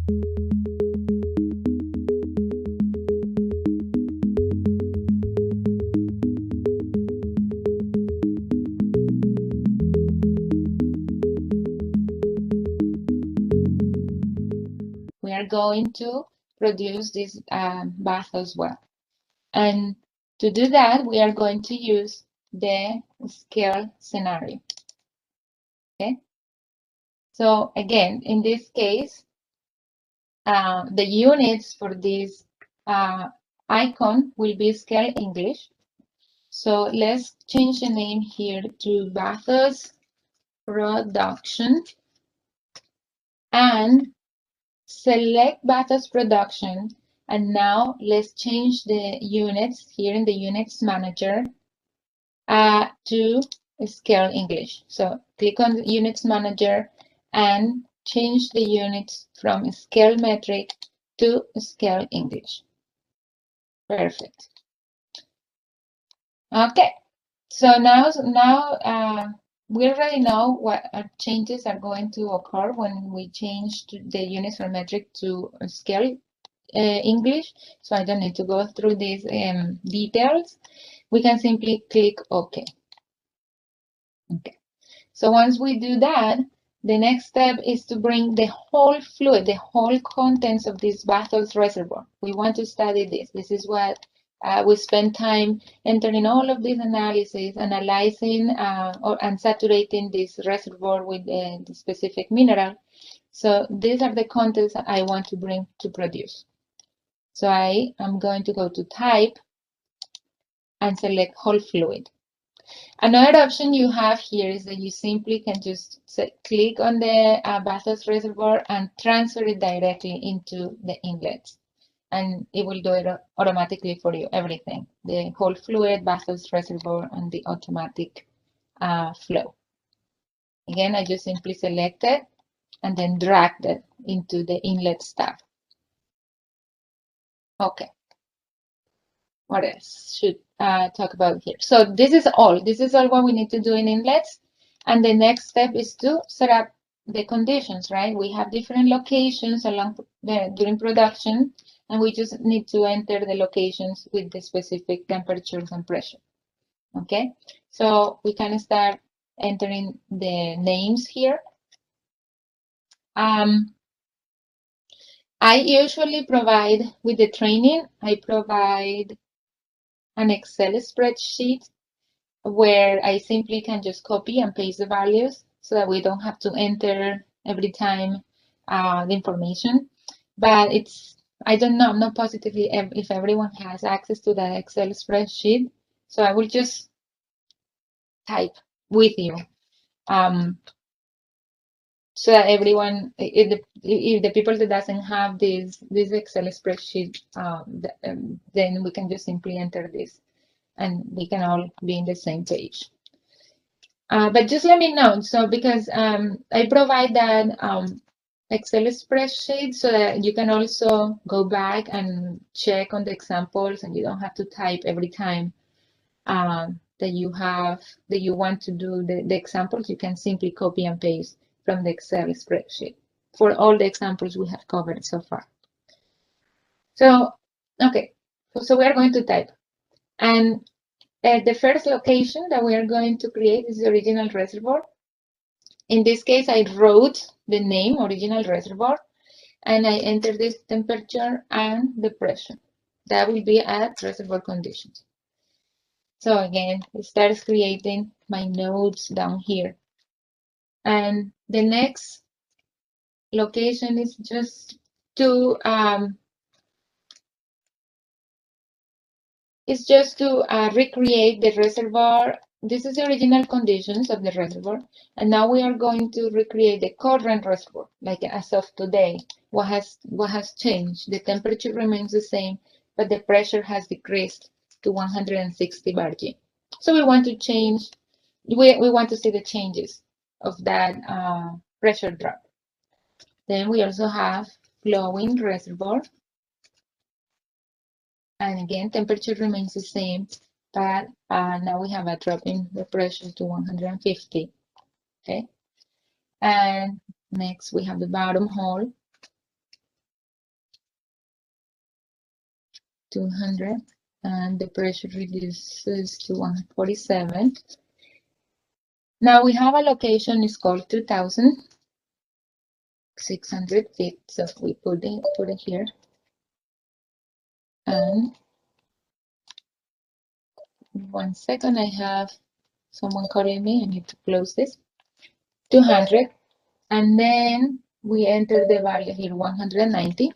We are going to produce this bath as well. And to do that, we are going to use the scale scenario. Okay. So again, in this case, the units for this icon will be scale English. So let's change the name here to Bathos Production and select Bathos Production. And now let's change the units here in the Units Manager to Scale English. So click on the Units Manager and change the units from Scale Metric to Scale English. Perfect. Okay, so now we already know what changes are going to occur when we change the units from metric to scale English. So I don't need to go through these details. We can simply click OK. Okay. So once we do that, the next step is to bring the whole fluid, the whole contents of this Bathos reservoir. We want to study this. This is what we spend time entering all of these analyses, analyzing and saturating this reservoir with the specific mineral. So these are the contents that I want to bring to produce. So I am going to go to Type and select Whole Fluid. Another option you have here is that you simply can just click on the Bathos reservoir and transfer it directly into the inlets. And it will do it automatically for you, everything. The whole fluid, Bathos reservoir, and the automatic flow. Again, I just simply select it and then drag it into the inlet tab. Okay. What else should talk about here? So this is all. This is all what we need to do in inlets. And the next step is to set up the conditions, right? We have different locations during production, and we just need to enter the locations with the specific temperatures and pressure. Okay, so we can start entering the names here. I usually provide with the training, I provide an Excel spreadsheet where I simply can just copy and paste the values so that we don't have to enter every time the information. But I don't know, I'm not positive if everyone has access to that Excel spreadsheet. So I will just type with you so that everyone, if the people that doesn't have this Excel spreadsheet, then we can just simply enter this and we can all be in the same page. But just let me know. So because I provide that Excel spreadsheet so that you can also go back and check on the examples and you don't have to type every time that you want to do the examples. You can simply copy and paste from the Excel spreadsheet for all the examples we have covered so far. So, okay, so we are going to type. And the first location that we are going to create is the original reservoir. In this case, I wrote the name, original reservoir, and I entered this temperature and the pressure. That will be at reservoir conditions. So again, it starts creating my nodes down here. And the next location is just to recreate the reservoir. This is the original conditions of the reservoir, and now we are going to recreate the current reservoir, like as of today. What has changed? The temperature remains the same, but the pressure has decreased to 160 bar G. So we want to change. We want to see the changes of that pressure drop. Then we also have flowing reservoir. And again, temperature remains the same, but now we have a drop in the pressure to 150, okay? And next we have the bottom hole. 200, and the pressure reduces to 147. Now we have a location, it's called 2,600 feet, so we put it here. And 1 second, I have someone calling me. I need to close this. 200, and then we enter the value here, 190.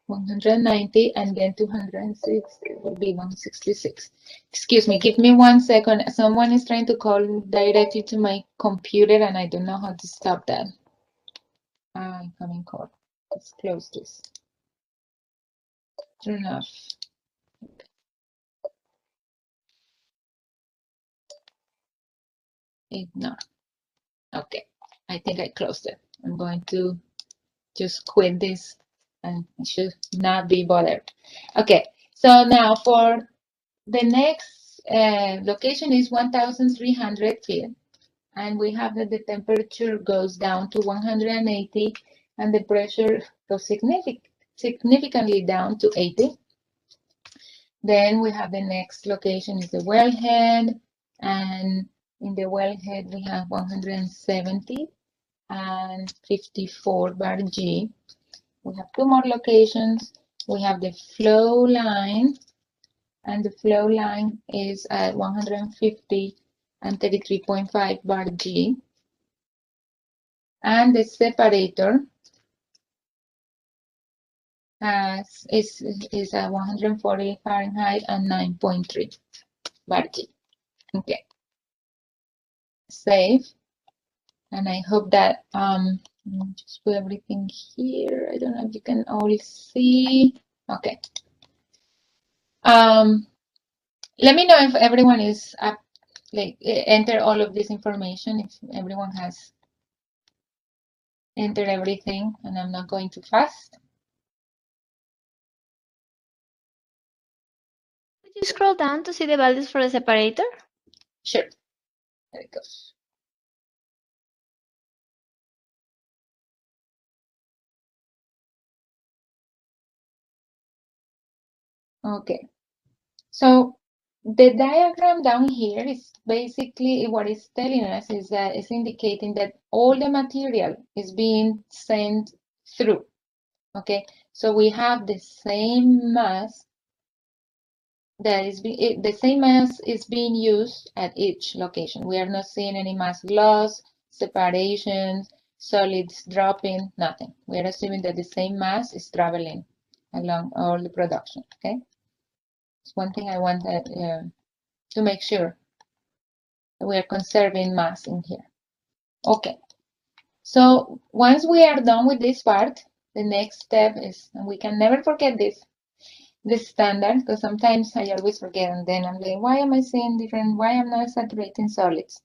190, and then 206 will be 166. Excuse me, give me 1 second. Someone is trying to call directly to my computer and I don't know how to stop that. Incoming call. Let's close this. Turn off. Ignore. Okay, I think I closed it. I'm going to just quit this and I should not be bothered. Okay, so now for the next location is 1,300 feet, and we have that the temperature goes down to 180 and the pressure goes significantly down to 80. Then we have the next location is the wellhead, and in the wellhead we have 170 and 54 bar G. We have two more locations. We have the flow line, and the flow line is at 150 and 33.5 bar G. And the separator is at 140 Fahrenheit and 9.3 bar G. Okay. Save. And I hope that just put everything here. I don't know if you can all see. Okay. Let me know if everyone is up, like enter all of this information, if everyone has entered everything and I'm not going too fast. Could you scroll down to see the values for the separator? Sure. There it goes. Okay. So the diagram down here is basically what it's telling us is that it's indicating that all the material is being sent through. Okay, so we have the same mass that is the same mass is being used at each location. We are not seeing any mass loss, separations, solids dropping, nothing. We are assuming that the same mass is traveling along all the production. Okay, it's one thing I want to make sure that we are conserving mass in here. Okay, so once we are done with this part, the next step is, and we can never forget this standard, because sometimes I always forget, and then I'm like, why am I seeing different? Why am I not saturating solids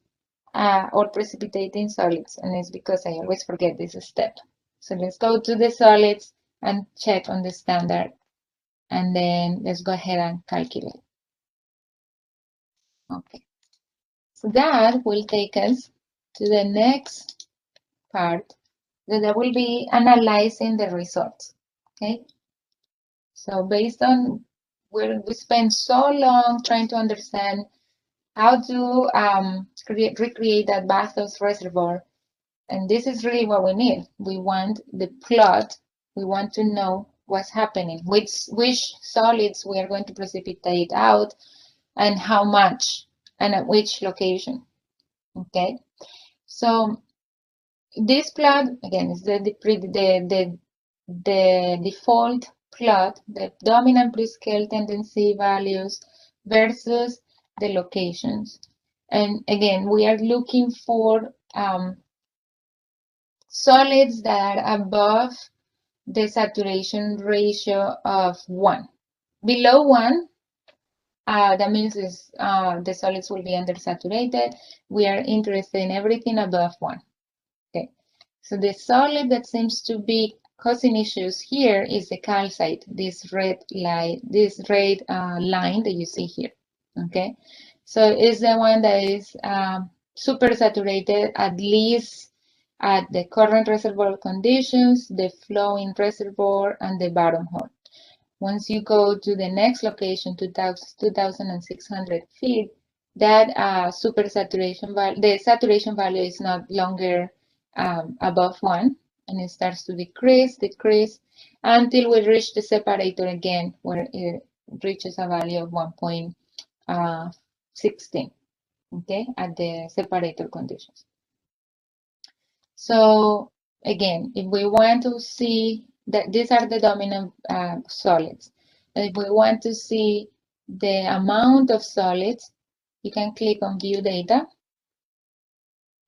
or precipitating solids? And it's because I always forget this step. So let's go to the solids and check on the standard, and then let's go ahead and calculate. Okay, so that will take us to the next part, that will be analyzing the results. Okay, so based on where we spend so long trying to understand how to recreate that Bathos reservoir, and this is really what we need. We want the plot. We want to know what's happening, which solids we are going to precipitate out, and how much, and at which location. Okay, so this plot again is the default plot, the dominant prescale tendency values versus the locations. And again, we are looking for solids that are above the saturation ratio of 1. Below 1, that means the solids will be undersaturated. We are interested in everything above 1. Okay, so the solid that seems to be causing issues here is the calcite, this red line that you see here. Okay, so it's the one that is super saturated, at least at the current reservoir conditions, the flow in reservoir, and the bottom hole. Once you go to the next location, 2,600 feet, that supersaturation value, the saturation value is not longer above 1, and it starts to decrease until we reach the separator again, where it reaches a value of 1.16, okay, at the separator conditions. So again, if we want to see that these are the dominant solids, and if we want to see the amount of solids, you can click on View Data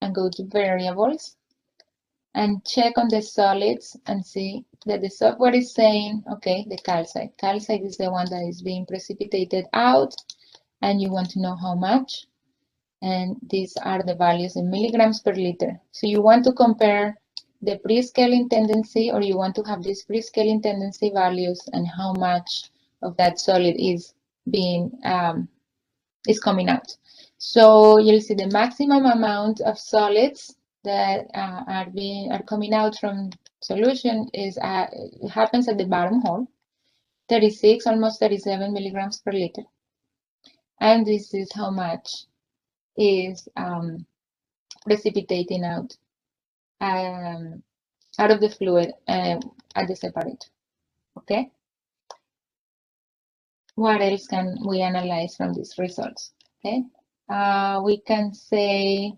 and go to Variables and check on the solids and see that the software is saying, okay, the calcite. Calcite is the one that is being precipitated out, and you want to know how much. And these are the values in milligrams per liter. So you want to compare the pre-scaling tendency, or you want to have these pre-scaling tendency values and how much of that solid is being is coming out. So you'll see the maximum amount of solids that are coming out from solution is it happens at the bottom hole, 36, almost 37 milligrams per liter. And this is how much is precipitating out of the fluid at the separator. Okay. What else can we analyze from these results? Okay. We can say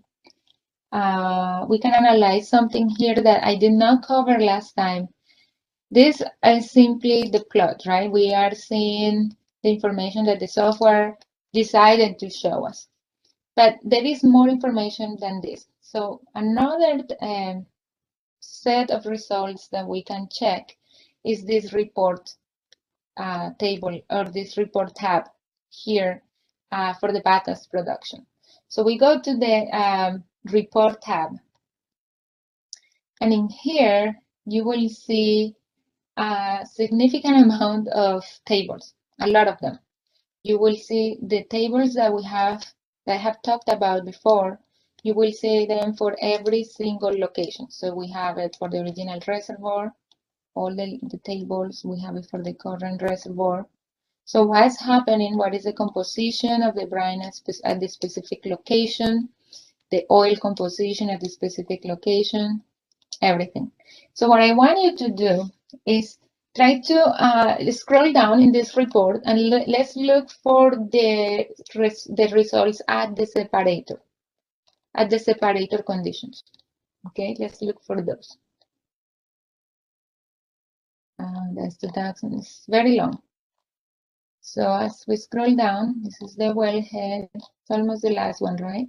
we can analyze something here that I did not cover last time. This is simply the plot, right? We are seeing the information that the software decided to show us. But there is more information than this. So another set of results that we can check is this report table, or this report tab here for the bagasse production. So we go to the report tab, and in here you will see a significant amount of tables, a lot of them. You will see the tables that we have, that I have talked about before. You will see them for every single location. So we have it for the original reservoir, all the tables, we have it for the current reservoir. So what's happening, what is the composition of the brine at the specific location, the oil composition at the specific location, everything. So what I want you to do is try to scroll down in this report, and let's look for the results at the separator conditions. Okay, let's look for those. That's 2000, it's very long. So as we scroll down, this is the wellhead, it's almost the last one, right?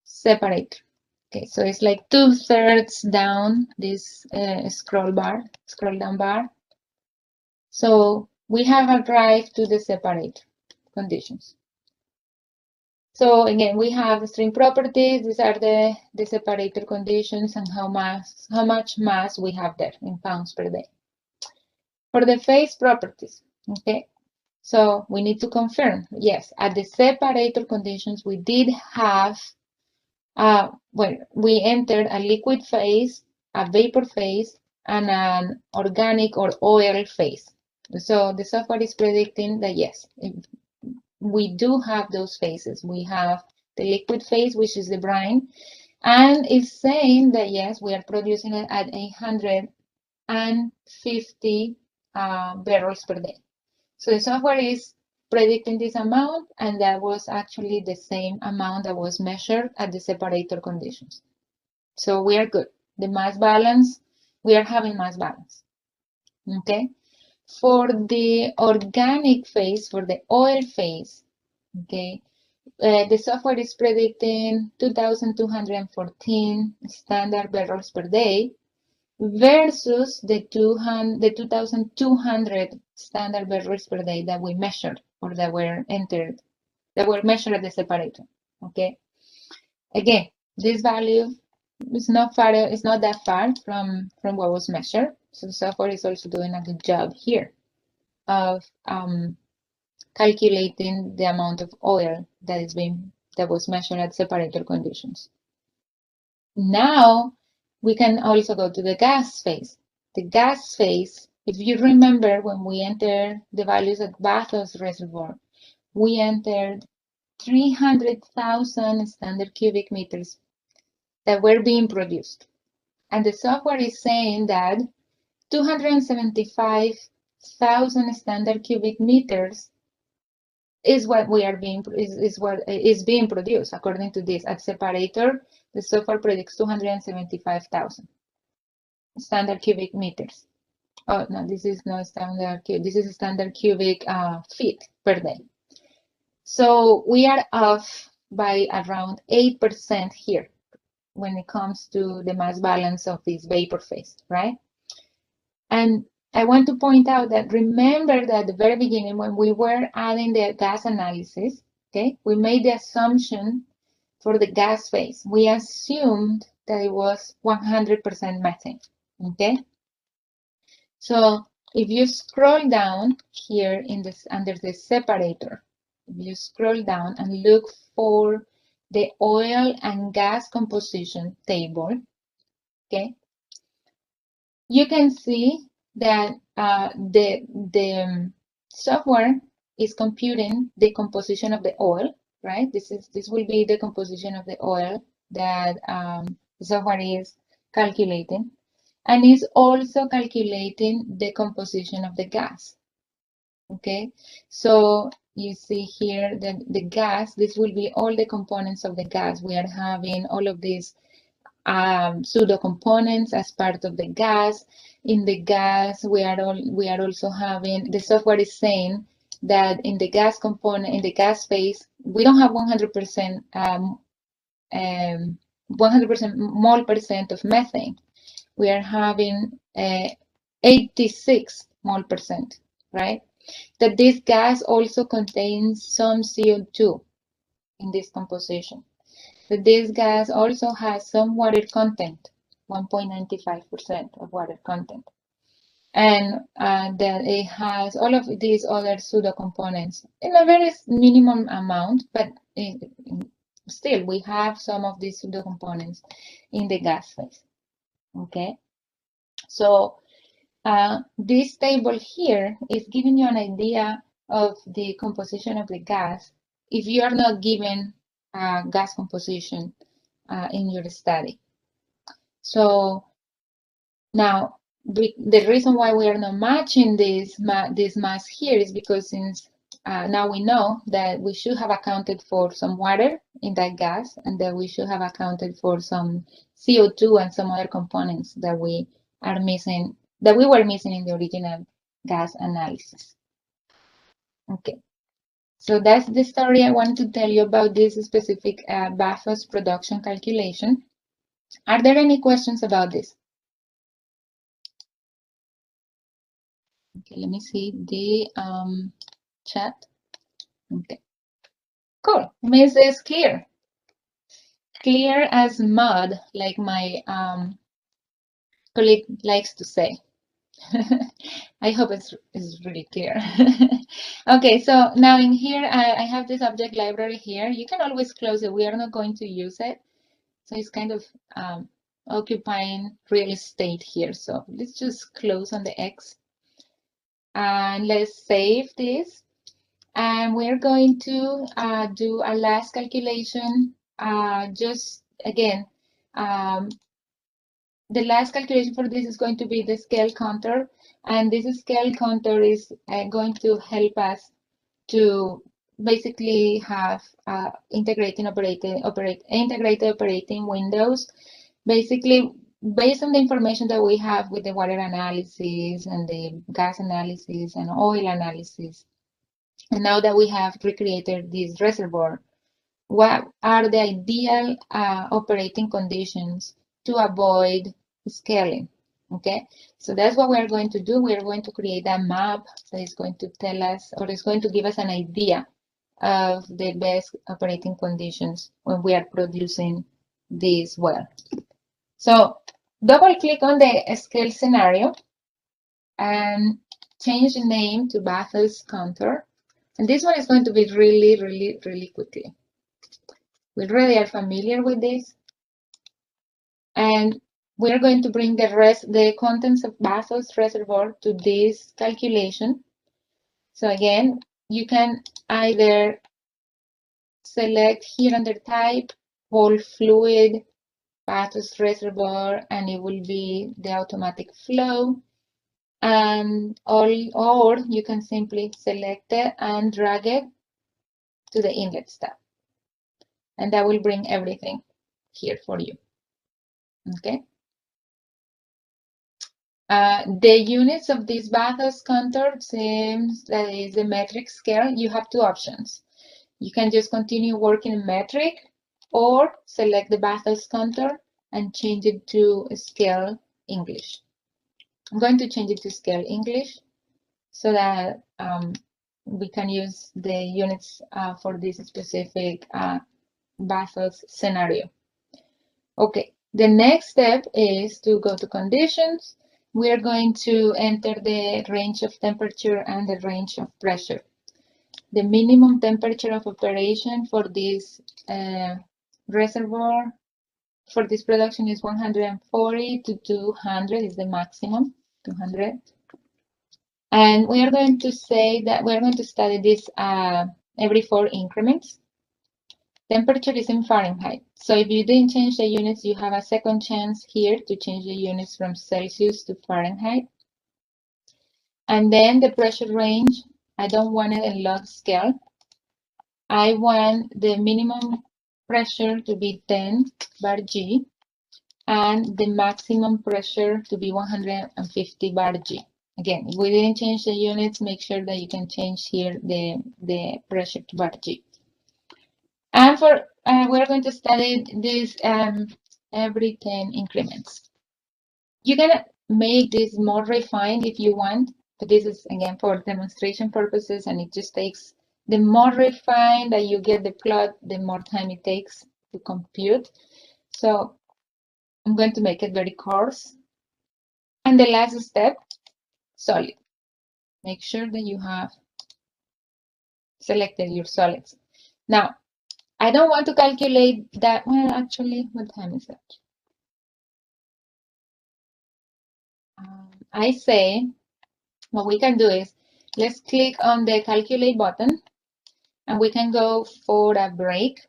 Separator. Okay, so it's like 2/3 down this scroll down bar. So we have arrived to the separator conditions. So again, we have stream properties. These are the separator conditions and how much mass we have there in pounds per day. For the phase properties, okay. So we need to confirm, yes, at the separator conditions, we did have, well, we entered a liquid phase, a vapor phase, and an organic or oil phase. So the software is predicting that yes, we do have those phases. We have the liquid phase, which is the brine, and it's saying that yes, we are producing it at 850 barrels per day. So the software is predicting this amount, and that was actually the same amount that was measured at the separator conditions. So we are good. The mass balance, we are having mass balance. Okay. For the organic phase, for the oil phase, okay, the software is predicting 2,214 standard barrels per day versus the 2,200 standard barrels per day that we measured, or that were entered, that were measured at the separator. Okay. Again, this value is not far. It's not that far from what was measured. So the software is also doing a good job here of calculating the amount of oil that was measured at separator conditions. Now we can also go to the gas phase. The gas phase, if you remember when we entered the values at Bathos Reservoir, we entered 300,000 standard cubic meters that were being produced. And the software is saying that 275,000 standard cubic meters is what is being produced according to this. At separator, the software predicts 275,000 standard cubic meters. Oh no, this is not standard cubic. This is standard cubic feet per day. So we are off by around 8% here when it comes to the mass balance of this vapor phase, right? And I want to point out that remember that at the very beginning, when we were adding the gas analysis, okay, we made the assumption for the gas phase. We assumed that it was 100% methane, okay? So if you scroll down here in this under the separator, if you scroll down and look for the oil and gas composition table, okay, you can see that the software is computing the composition of the oil, right? This will be the composition of the oil that the software is calculating, and is also calculating the composition of the gas. Okay, so you see here that the gas, this will be all the components of the gas. We are having all of these pseudo components as part of the gas. In the gas, we are also having, the software is saying that in the gas component, in the gas phase, we don't have 100% 100% mole percent of methane. We are having 86 mole percent, right? That this gas also contains some CO2 in this composition. That this gas also has some water content, 1.95% of water content. And that it has all of these other pseudo components in a very minimum amount, but still we have some of these pseudo components in the gas phase. Okay, so this table here is giving you an idea of the composition of the gas if you are not given gas composition in your study. So now the reason why we are not matching this mass here is because since now we know that we should have accounted for some water in that gas and that we should have accounted for some CO2 and some other components that we are missing, that we were missing in the original gas analysis. Okay, so that's the story I wanted to tell you about this specific Bathos production calculation. Are there any questions about this? Okay, let me see the chat. Okay, cool. Miss is clear. Clear as mud, like my colleague likes to say. I hope it's really clear. Okay, so now in here, I have this object library here. You can always close it. We are not going to use it. So it's kind of occupying real estate here. So let's just close on the X. And let's save this. And we're going to do a last calculation. Just again, the last calculation for this is going to be the scale counter. And this scale counter is going to help us to basically have integrated operating windows. Basically, based on the information that we have with the water analysis and the gas analysis and oil analysis, and now that we have recreated this reservoir, what are the ideal operating conditions to avoid scaling? Okay, so that's what we're going to do. We're going to create a map that is going to tell us, or is going to give us an idea of the best operating conditions when we are producing this well. So double click on the scale scenario and change the name to Bathos counter. And this one is going to be really quickly. We already are familiar with this. And we're going to bring the contents of Basels Reservoir to this calculation. So again, you can either select here under type, whole fluid, Basels Reservoir, and it will be the automatic flow. And or you can simply select it and drag it to the inlets tab. And that will bring everything here for you. Okay. The units of this Bathos contour, seems that is the metric scale. You have two options. You can just continue working in metric or select the Bathos contour and change it to scale English. I'm going to change it to scale English so that we can use the units for this specific Bathos scenario. Okay, the next step is to go to conditions. We are going to enter the range of temperature and the range of pressure. The minimum temperature of operation for this reservoir, for this production, is 140 to 200 is the maximum, 200. And we are going to say that we're going to study this every 4 increments. Temperature is in Fahrenheit. So if you didn't change the units, you have a second chance here to change the units from Celsius to Fahrenheit. And then the pressure range, I don't want it in log scale. I want the minimum pressure to be 10 bar G and the maximum pressure to be 150 bar G. Again, if we didn't change the units, make sure that you can change here the pressure to bar G. And for we're going to study this every 10 increments. You can make this more refined if you want, but this is again for demonstration purposes, and it just takes, the more refined that you get the plot, the more time it takes to compute. So I'm going to make it very coarse. And the last step, solid. Make sure that you have selected your solids. Now, I don't want to calculate that. Well, actually, what time is it? I say what we can do is let's click on the calculate button and we can go for a break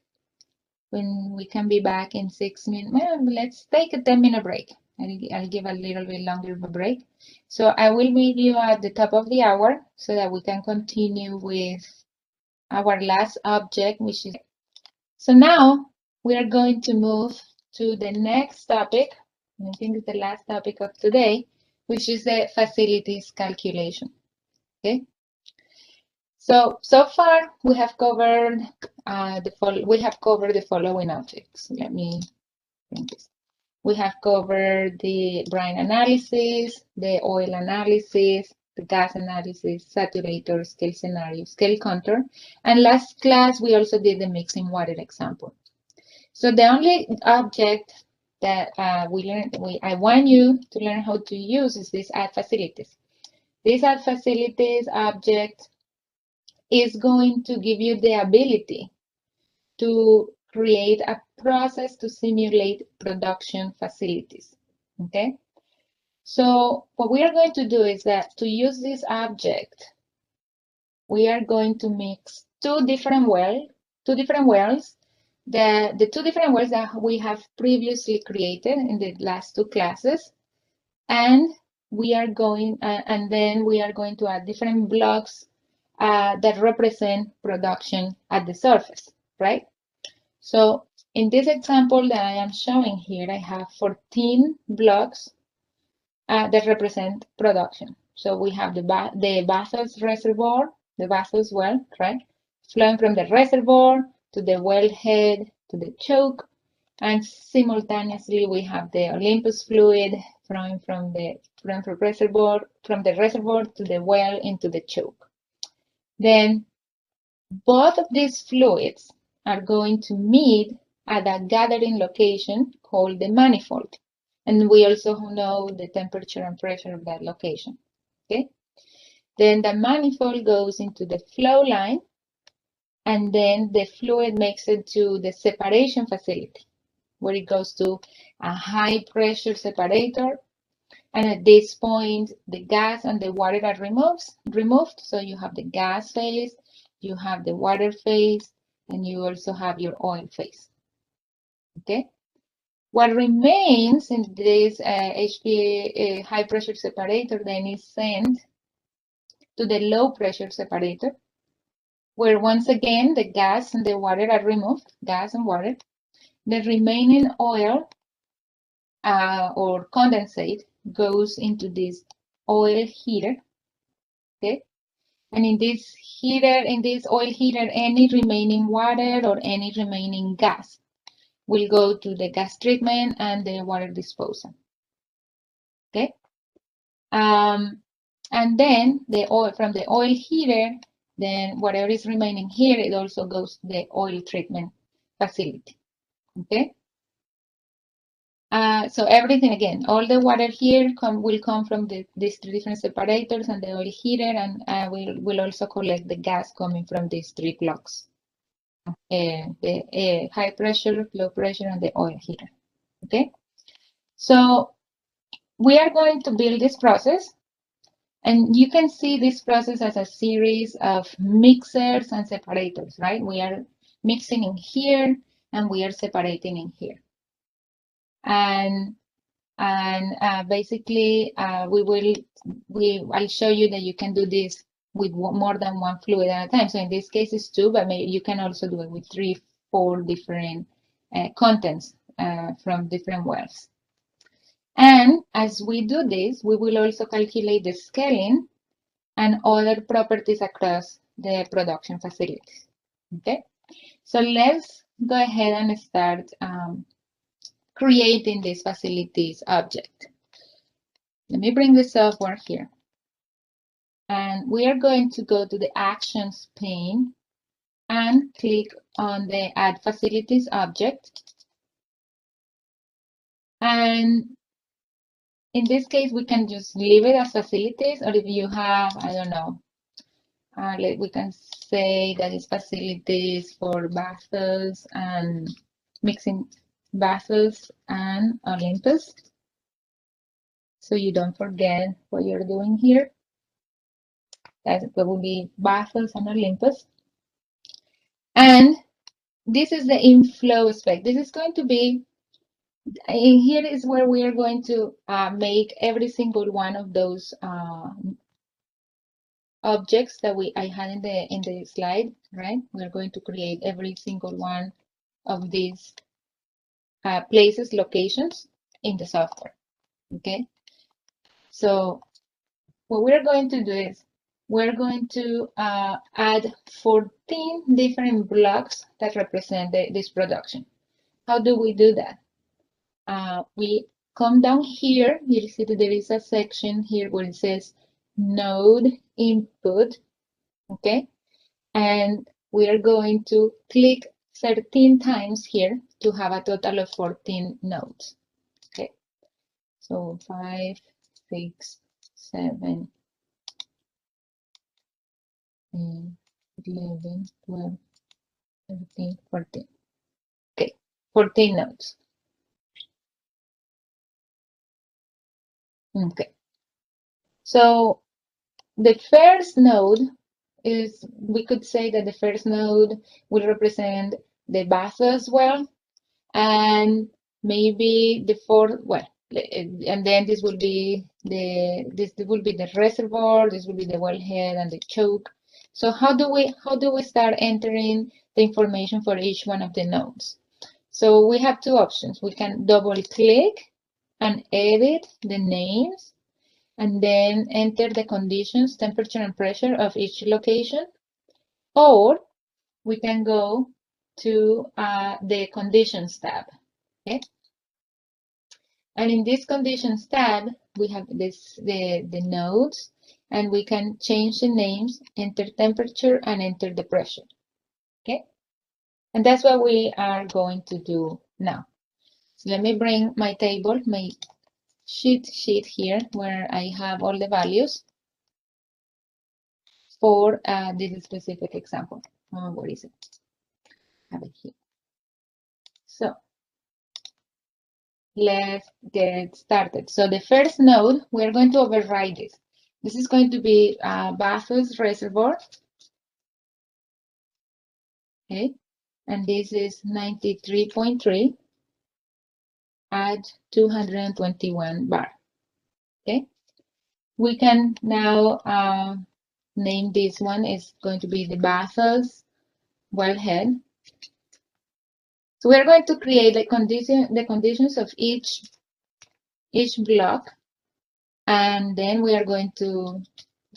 when we can be back in 6 minutes. Well, let's take a 10-minute break. I'll give a little bit longer of a break. So I will meet you at the top of the hour so that we can continue with our last object, which is. So now we are going to move to the next topic. I think it's the last topic of today, which is the facilities calculation. Okay. So far we have covered the following objects. Let me bring this. We have covered the brine analysis, the oil analysis, the gas analysis, saturator, scale scenario, scale contour, and last class we also did the mixing water example. So the only object that I want you to learn how to use is this add facilities. This add facilities object is going to give you the ability to create a process to simulate production facilities. Okay. So what we are going to do is that to use this object, we are going to mix two different wells. The two different wells that we have previously created in the last 2 classes, and we are going and then we are going to add different blocks that represent production at the surface, right? So in this example that I am showing here, I have 14 blocks that represent production. So we have the Bathos reservoir, the Bathos well, right? Flowing from the reservoir to the wellhead to the choke, and simultaneously we have the Olympus fluid flowing from the reservoir to the well into the choke. Then both of these fluids are going to meet at a gathering location called the manifold. And we also know the temperature and pressure of that location. Okay. Then the manifold goes into the flow line, and then the fluid makes it to the separation facility, where it goes to a high pressure separator. And at this point, the gas and the water are removed. So you have the gas phase, you have the water phase, and you also have your oil phase. Okay. What remains in this HPA high pressure separator then is sent to the low pressure separator, where once again the gas and the water are removed, gas and water. The remaining oil or condensate goes into this oil heater. Okay. And in this heater, in this oil heater, any remaining water or any remaining gas will go to the gas treatment and the water disposal. Okay. And then the oil from the oil heater, then whatever is remaining here, it also goes to the oil treatment facility. Okay. So everything again, all the water here will come from these three different separators and the oil heater, and we'll also collect the gas coming from these three blocks. The high pressure, low pressure, and the oil heater. Okay. So we are going to build this process. And you can see this process as a series of mixers and separators, right? We are mixing in here and we are separating in here. And basically, I'll show you that you can do this with more than one fluid at a time. So in this case, it's two, but maybe you can also do it with 3, 4 different contents from different wells. And as we do this, we will also calculate the scaling and other properties across the production facilities. Okay, so let's go ahead and start creating this facilities object. Let me bring the software here. And we are going to go to the Actions pane and click on the Add Facilities object. And in this case, we can just leave it as facilities, or if you have, I don't know, we can say that it's facilities for Bathos and mixing Bathos and Olympus. So you don't forget what you're doing here. That will be Bathos and Olympus. And this is the inflow spec. This is going to be, here is where we are going to make every single one of those objects that I had in the slide, right? We're going to create every single one of these places, locations in the software. Okay. So what we're going to do is we're going to add 14 different blocks that represent this production. How do we do that? We come down here. You'll see that there is a section here where it says node input. Okay. And we are going to click 13 times here to have a total of 14 nodes. Okay. So 5, 6, 7, 11, 12, 13, 14. Okay, 14 nodes. Okay. So the first node is, we could say that the first node will represent the Bathos well, and maybe the fourth, well, and then this will be the reservoir, this will be the wellhead and the choke. So how do we start entering the information for each one of the nodes? So we have two options. We can double click and edit the names and then enter the conditions, temperature and pressure of each location, or we can go to the conditions tab. Okay. And in this conditions tab, we have the nodes, and we can change the names, enter temperature, and enter the pressure. Okay. And that's what we are going to do now. So let me bring my table, my sheet here, where I have all the values for this specific example. Where is it? I have it here. So let's get started. So the first node, we're going to override this. This is going to be Bathurst Reservoir. Okay, and this is 93.3 at 221 bar. Okay, we can now name this one. Is going to be the Bathurst wellhead. So we're going to create the conditions of each block, and then we are going to,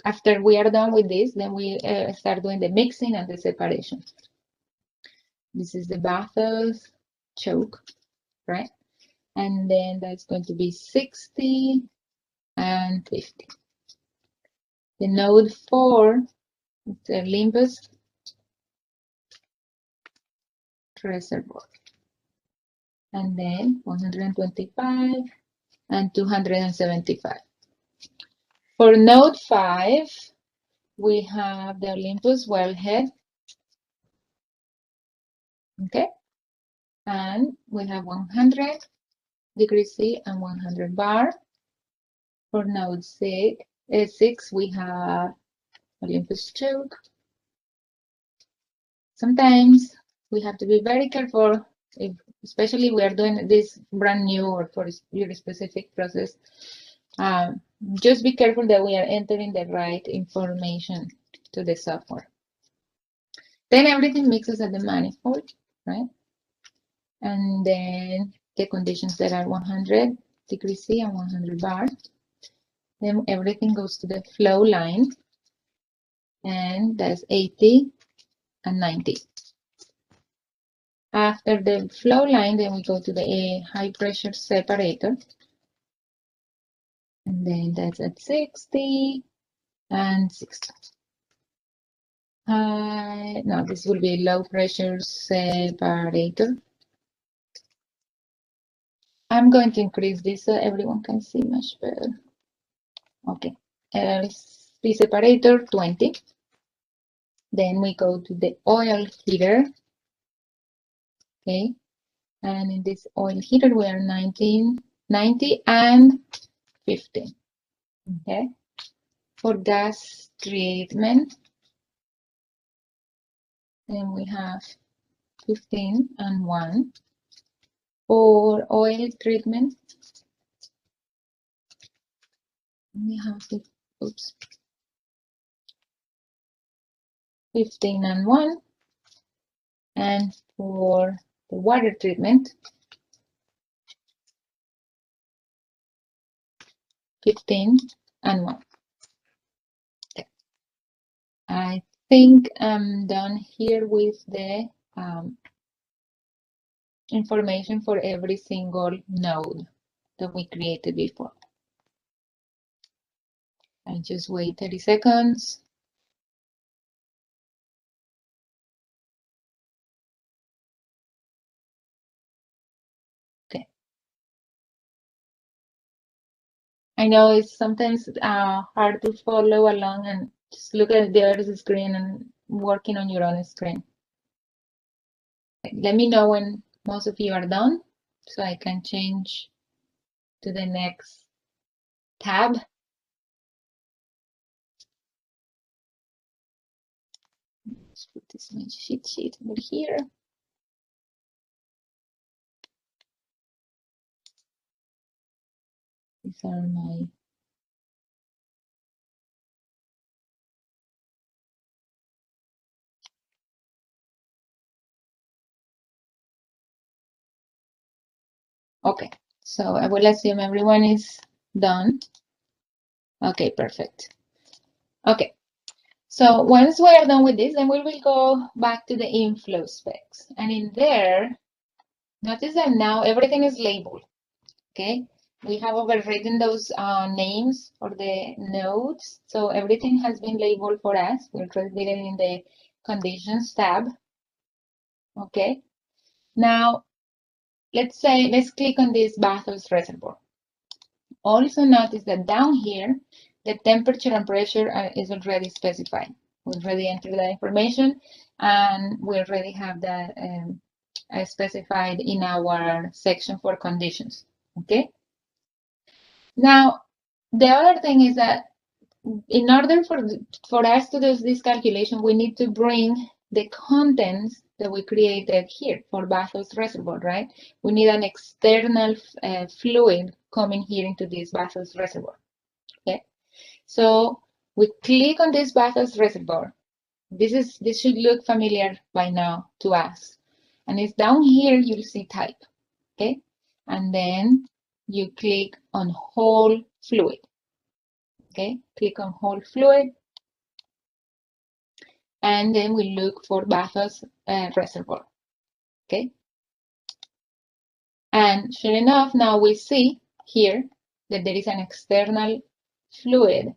after we are done with this, then we start doing the mixing and the separation. This is the Bathurst choke, right? And then that's going to be 60 and 50. The node 4, the Olympus Reservoir. And then 125 and 275. For node 5, we have the Olympus wellhead. Okay. And we have 100 degrees C and 100 bar. For node 6, we have Olympus choke. Sometimes we have to be very careful, especially we are doing this brand new or for your specific process. Just be careful that we are entering the right information to the software. Then everything mixes at the manifold, right? And then the conditions that are 100 degrees C and 100 bar. Then everything goes to the flow line, and that's 80 and 90. After the flow line, then we go to the high pressure separator. And then that's at 60 and 60. No, this will be low pressure separator. I'm going to increase this so everyone can see much better. Okay, LC separator 20. Then we go to the oil heater. Okay, and in this oil heater we are 90 and 15. Okay, for gas treatment, then we have 15 and 1. For oil treatment, we have 15 and 1. And for the water treatment, 15 and 1. Okay. I think I'm done here with the information for every single node that we created before. I just wait 30 seconds. Okay. I know it's sometimes hard to follow along and just look at the other screen and working on your own screen. Let me know when most of you are done so I can change to the next tab. Let's put this my cheat sheet over here. These are my okay. So I will assume everyone is done. Okay, perfect. Okay. So once we are done with this, then we will go back to the inflow specs. And in there, notice that now everything is labeled. Okay. We have overridden those names for the nodes. So everything has been labeled for us. We're already in the conditions tab. Okay. Now, let's click on this Bathurst Reservoir. Also notice that down here, the temperature and pressure is already specified. We already entered that information, and we already have that specified in our section for conditions. Okay. Now, the other thing is that in order for us to do this calculation, we need to bring the contents that we created here for Bathos Reservoir, right? We need an external fluid coming here into this Bathos Reservoir, okay? So we click on this Bathos Reservoir. This should look familiar by now to us. And it's down here, you'll see type, okay? And then you click on whole fluid, okay? Click on whole fluid. And then we look for Bathos Reservoir, okay? And sure enough, now we see here that there is an external fluid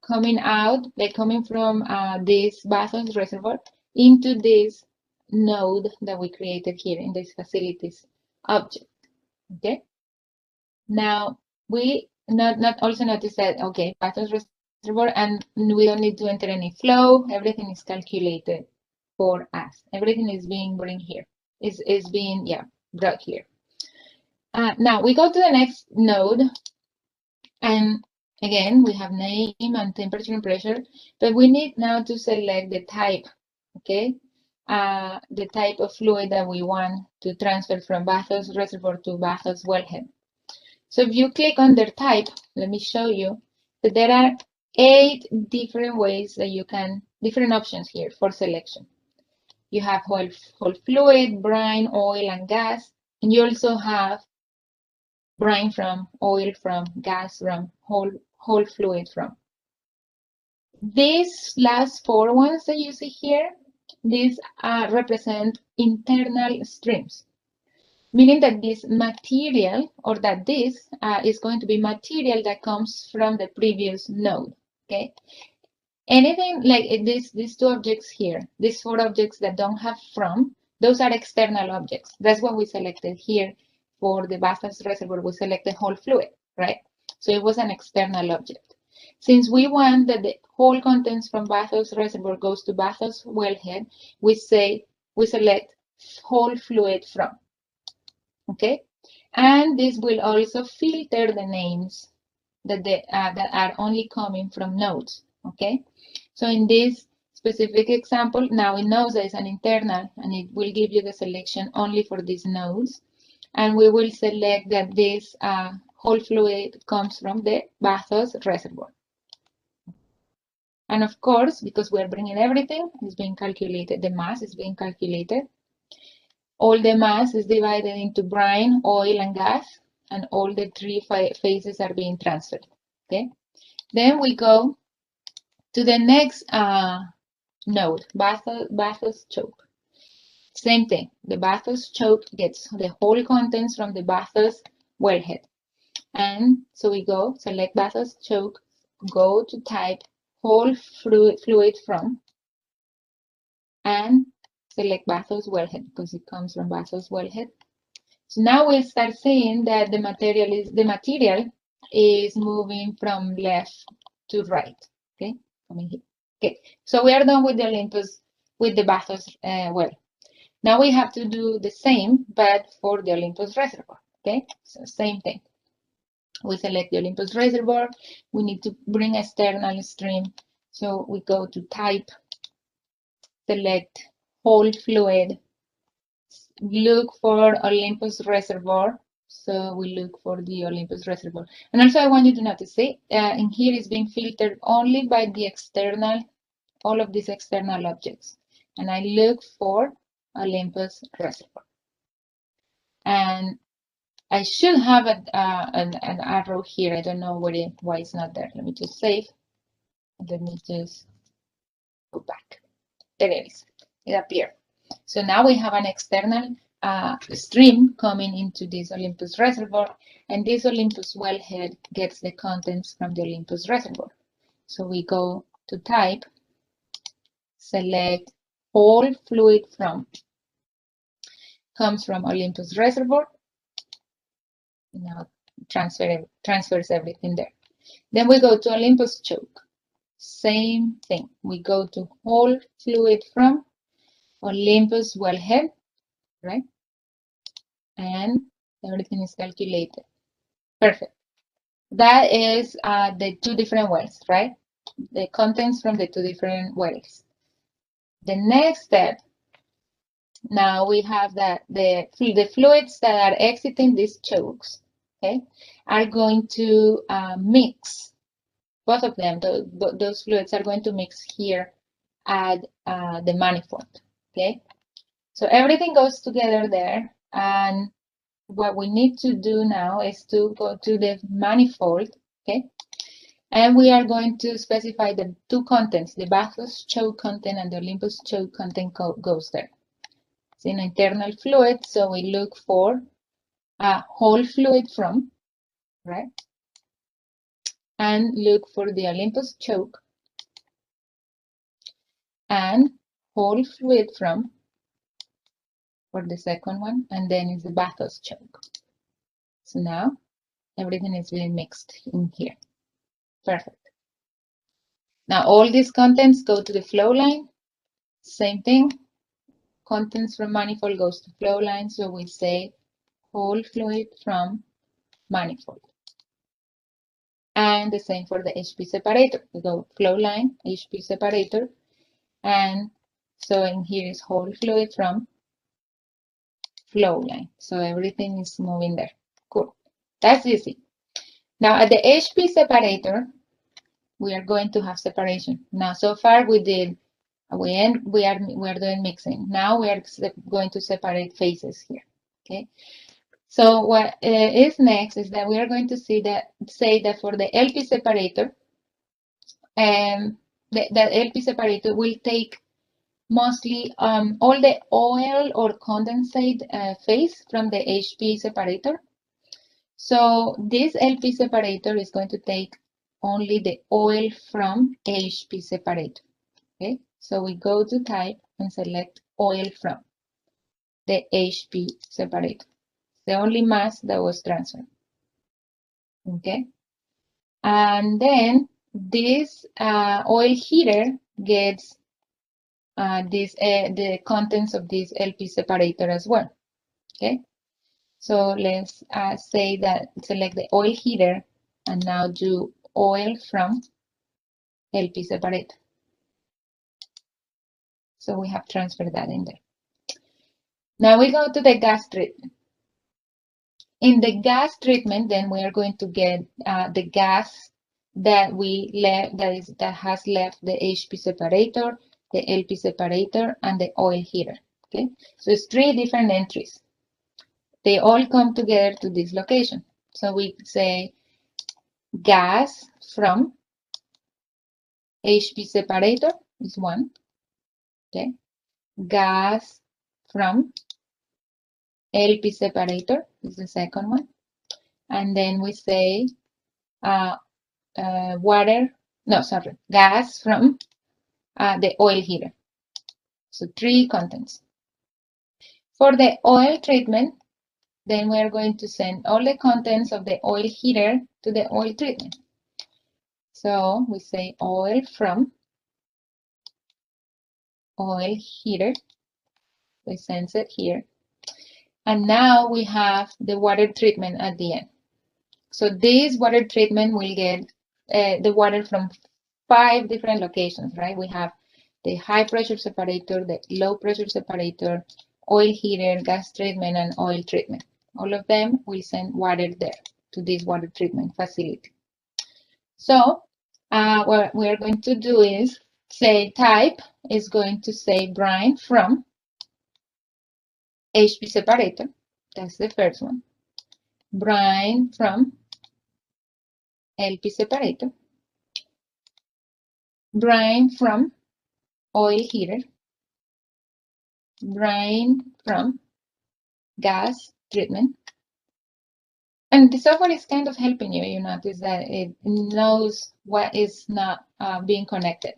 coming out, like coming from this Bathos Reservoir into this node that we created here in this facilities object, okay? Now, we not also notice that, okay, Bathos Reservoir, and we don't need to enter any flow, everything is calculated for us. Everything is being brought here, is being, yeah, brought here. Now we go to the next node, and again, we have name and temperature and pressure, but we need now to select the type, okay? The type of fluid that we want to transfer from Bathos Reservoir to Bathos Wellhead. So if you click on their type, let me show you that there are 8 different ways that you can, different options here for selection. You have whole fluid, brine, oil, and gas, and you also have brine from, oil from, gas from, whole fluid from. These last 4 ones that you see here, these represent internal streams, meaning that this material, or that this is going to be material that comes from the previous node, okay? Anything like these 2 objects here, these 4 objects that don't have from, those are external objects. That's what we selected here for the Bathos Reservoir. We selected whole fluid, right? So it was an external object. Since we want that the whole contents from Bathos Reservoir goes to Bathos Wellhead, we select whole fluid from, okay? And this will also filter the names that are only coming from nodes, okay? So in this specific example, now it knows that it's an internal, and it will give you the selection only for these nodes. And we will select that this whole fluid comes from the Bathos Reservoir. And of course, because we're bringing everything, it's being calculated, the mass is being calculated. All the mass is divided into brine, oil, and gas, and all the 3 phases are being transferred, okay? Then we go to the next node, Bathos choke. Same thing, the Bathos choke gets the whole contents from the Bathos wellhead. And so we go, select Bathos choke, go to type whole fluid from, and select Bathos wellhead because it comes from Bathos wellhead. So now we'll start seeing that the material is moving from left to right, okay, coming here. Okay, so we are done with the Olympus, with the Bathos well. Now we have to do the same, but for the Olympus Reservoir, okay? So same thing. We select the Olympus Reservoir. We need to bring external stream. So we go to type, select whole fluid, look for Olympus Reservoir. So we look for the Olympus Reservoir. And also I want you to notice, see, in here is being filtered only by the external, all of these external objects. And I look for Olympus Reservoir. And I should have an arrow here. I don't know why it's not there. Let me just save. Let me just go back. There it is. It appeared. So now we have an external stream coming into this Olympus Reservoir, and this Olympus wellhead gets the contents from the Olympus Reservoir. So we go to type, select whole fluid from, comes from Olympus Reservoir. Now transfers everything there. Then we go to Olympus choke. Same thing. We go to whole fluid from Olympus wellhead, right? And everything is calculated. Perfect. That is the two different wells, right? The contents from the two different wells. The next step, now we have that the fluids that are exiting these chokes, okay, are going to mix. Both of them, those fluids are going to mix here at the manifold, okay? So everything goes together there, and what we need to do now is to go to the manifold, okay? And we are going to specify the two contents, the bathos choke content and the Olympus choke content goes there. It's in internal fluid, so we look for a whole fluid from, right? And look for the Olympus choke and whole fluid from for the second one, and then is the bathos choke. So now everything is being mixed in here. Perfect. Now all these contents go to the flow line. Same thing. Contents from manifold goes to flow line, so we say whole fluid from manifold. And the same for the HP separator. We go flow line, HP separator, and so in here is whole fluid from flow line. So everything is moving there. Cool. That's easy. Now at the HP separator, we are going to have separation. Now so far we did we are doing mixing. Now we are going to separate phases here. Okay. So what is next is that we are going to say that for the LP separator, the LP separator will take mostly all the oil or condensate phase from the HP separator. So this LP separator is going to take only the oil from HP separator. Okay, so we go to type and select oil from the HP separator. The only mass that was transferred. Okay, and then this oil heater gets the contents of this LP separator as well. Okay, so let's say that select the oil heater and now do oil from LP separator. So we have transferred that in there. Now we go to the gas treatment. In the gas treatment, then we are going to get the gas that that has left the HP separator, the LP separator, and the oil heater. Okay, so it's 3 different entries. They all come together to this location. So we say gas from HP separator is 1. Okay, gas from LP separator is the second one, and then we say gas from the oil heater. So 3 contents. For the oil treatment, then we are going to send all the contents of the oil heater to the oil treatment. So we say oil from oil heater. We send it here. And now we have the water treatment at the end. So this water treatment will get the water from 5 different locations, right? We have the high pressure separator, the low pressure separator, oil heater, gas treatment, and oil treatment. All of them will send water there to this water treatment facility. So what we are going to do is say type is going to say brine from HP separator. That's the first one. Brine from LP separator. Brine from oil heater. Brine from gas treatment. And the software is kind of helping you. You notice that it knows what is not being connected.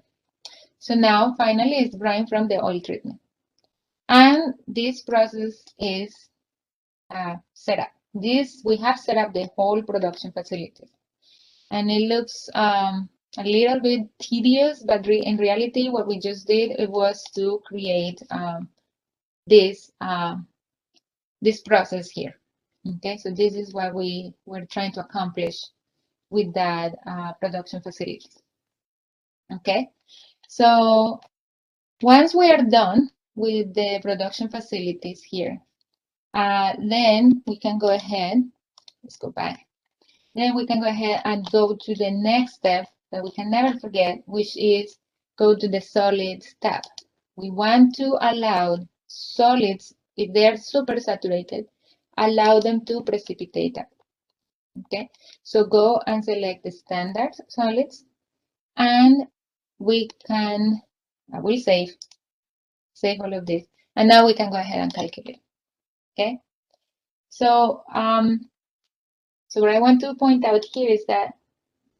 So now finally it's brine from the oil treatment. And this process is set up. We have set up the whole production facility. And it looks a little bit tedious, but in reality, what we just did, it was to create this process here. Okay, so this is what we're trying to accomplish with that production facility. Okay, so once we are done with the production facilities here, then we can go ahead, let's go back. Then we can go ahead and go to the next step that we can never forget, which is go to the solids tab. We want to allow solids, if they're super saturated, allow them to precipitate up. Okay, so go and select the standard solids, and we can, I will save all of this, and now we can go ahead and calculate. Okay, so so what I want to point out here is that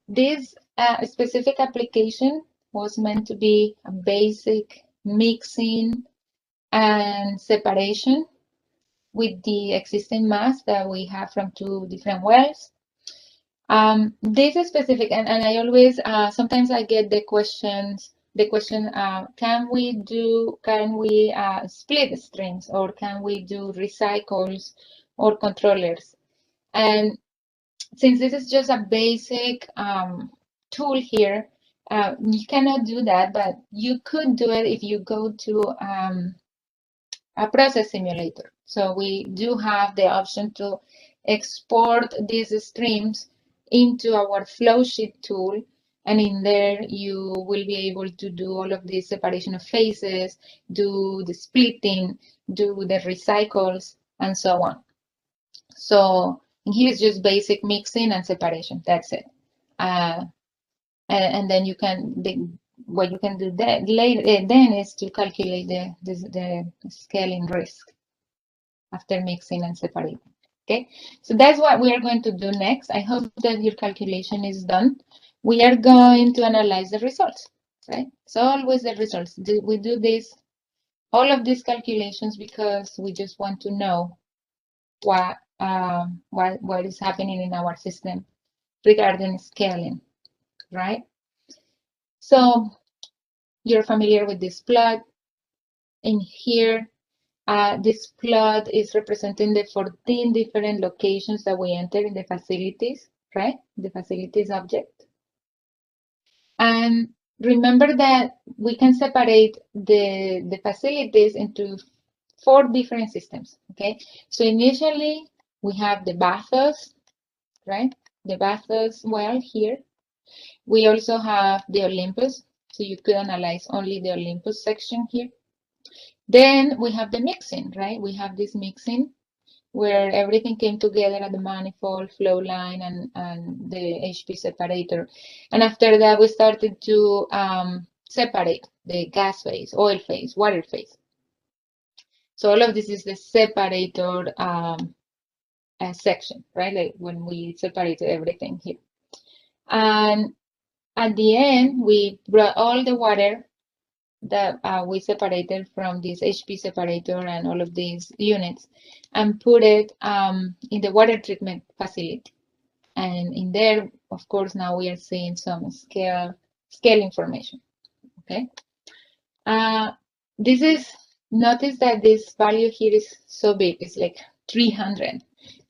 this specific application was meant to be a basic mixing and separation with the existing mass that we have from two different wells. This is specific, and I always, sometimes I get the question, can we split streams, or can we do recycles or controllers? And since this is just a basic tool here, you cannot do that, but you could do it if you go to a process simulator. So we do have the option to export these streams into our flowsheet tool, and in there you will be able to do all of this separation of phases, do the splitting, do the recycles, and so on. So here's just basic mixing and separation. That's it. And then you can, what you can do then is to calculate the scaling risk after mixing and separating. Okay, so that's what we are going to do next. I hope that your calculation is done. We are going to analyze the results, right? So always the results. We do this, all of these calculations, because we just want to know what is happening in our system regarding scaling, right? So you're familiar with this plot. In here, this plot is representing the 14 different locations that we enter in the facilities, right? The facilities object. And remember that we can separate the facilities into 4 different systems, okay? So initially, we have the bathos, right? The bathos well here. We also have the Olympus, so you could analyze only the Olympus section here. Then we have the mixing, right? We have this mixing where everything came together at the manifold, flow line, and the HP separator. And after that, we started to separate the gas phase, oil phase, water phase. So all of this is the separator section, right? Like when we separated everything here. And at the end, we brought all the water that we separated from this HP separator and all of these units and put it in the water treatment facility. And in there, of course, now we are seeing some scale information, okay? Notice that this value here is so big, it's like 300.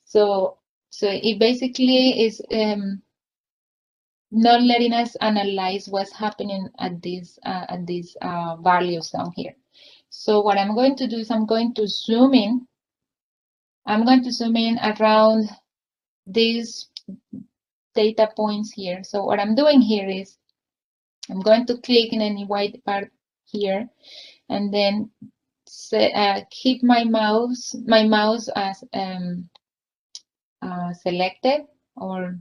So it basically is not letting us analyze what's happening at these values down here. So what I'm going to do is I'm going to zoom in. I'm going to zoom in around these data points here. So what I'm doing here is I'm going to click in any white part here, and then keep my mouse as selected, or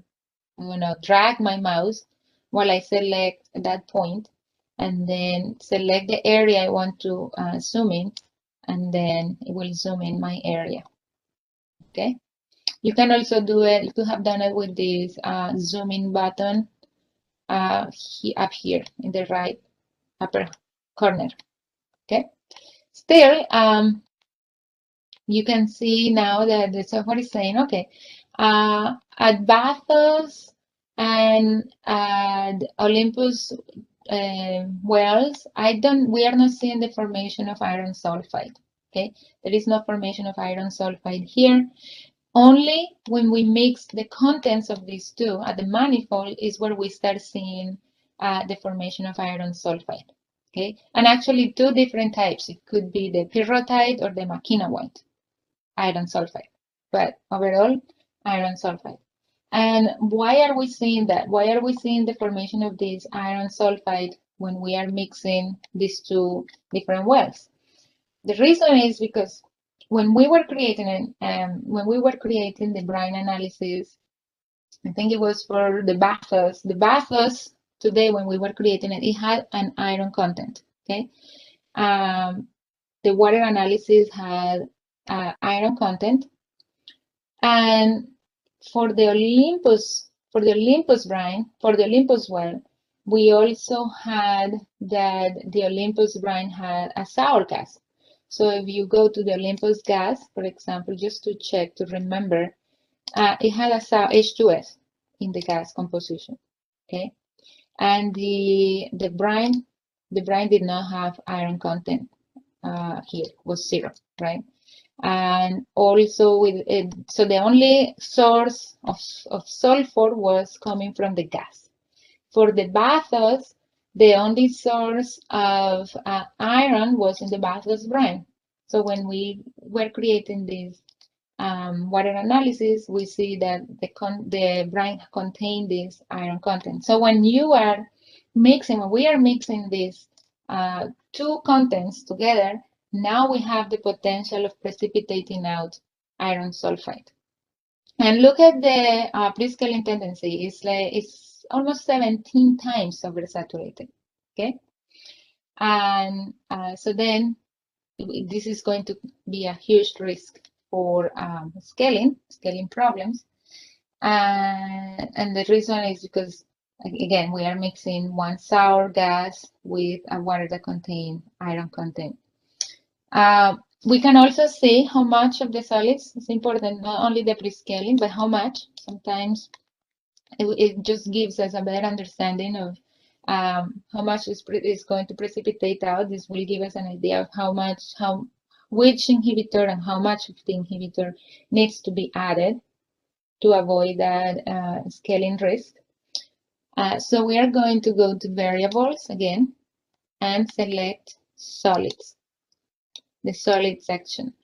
I'm gonna drag my mouse while I select that point, and then select the area I want to zoom in, and then it will zoom in my area. Okay. You can also do it. You could have done it with this zoom in button up here in the right upper corner. Okay. Still, you can see now that the software is saying, okay, at Bathos and at Olympus wells, we are not seeing the formation of iron sulfide. Okay, there is no formation of iron sulfide here. Only when we mix the contents of these two at the manifold is where we start seeing the formation of iron sulfide. Okay, and actually two different types. It could be the pyrrhotite or the makinawite iron sulfide, but overall iron sulfide. And why are we seeing that? Why are we seeing the formation of this iron sulfide when we are mixing these two different wells? The reason is because when we were creating the brine analysis, I think it was for the bathos. The bathos today, when we were creating it, it had an iron content. Okay, the water analysis had iron content, and for the Olympus brine, for the Olympus well, we also had that the Olympus brine had a sour gas. So if you go to the Olympus gas, for example, just to check, to remember, it had a sour H2S in the gas composition, okay? And the brine did not have iron content here, was 0, right? And also with it, so the only source of sulfur was coming from the gas. For the bathos, the only source of iron was in the bathos brine. So when we were creating this water analysis, we see that the brine contained this iron content. So when you are mixing, when we are mixing these two contents together, now we have the potential of precipitating out iron sulfide. And look at the prescaling tendency. It's almost 17 times oversaturated. Okay, and so then this is going to be a huge risk for scaling problems. And the reason is because, again, we are mixing one sour gas with a water that contains iron content. We can also see how much of the solids is important, not only the prescaling, but how much. Sometimes it just gives us a better understanding of how much is going to precipitate out. This will give us an idea of which inhibitor and how much of the inhibitor needs to be added to avoid that scaling risk. So we are going to go to variables again and select solids, the solid section.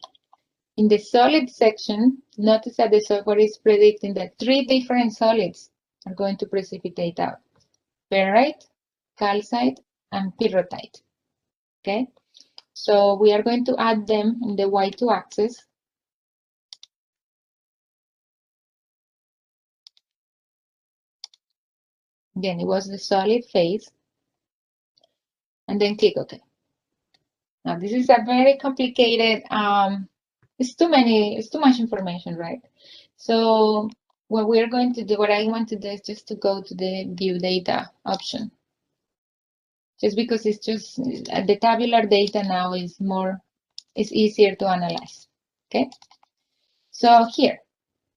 In the solid section, notice that the software is predicting that 3 different solids are going to precipitate out: barite, calcite, and pyrrhotite. Okay, so we are going to add them in the Y2 axis. Again, it was the solid phase, and then click OK. Now this is a very complicated. It's too much information, right? So what we're going to do, what I want to do is just to go to the view data option. Just because it's just the tabular data now is easier to analyze. Okay. So here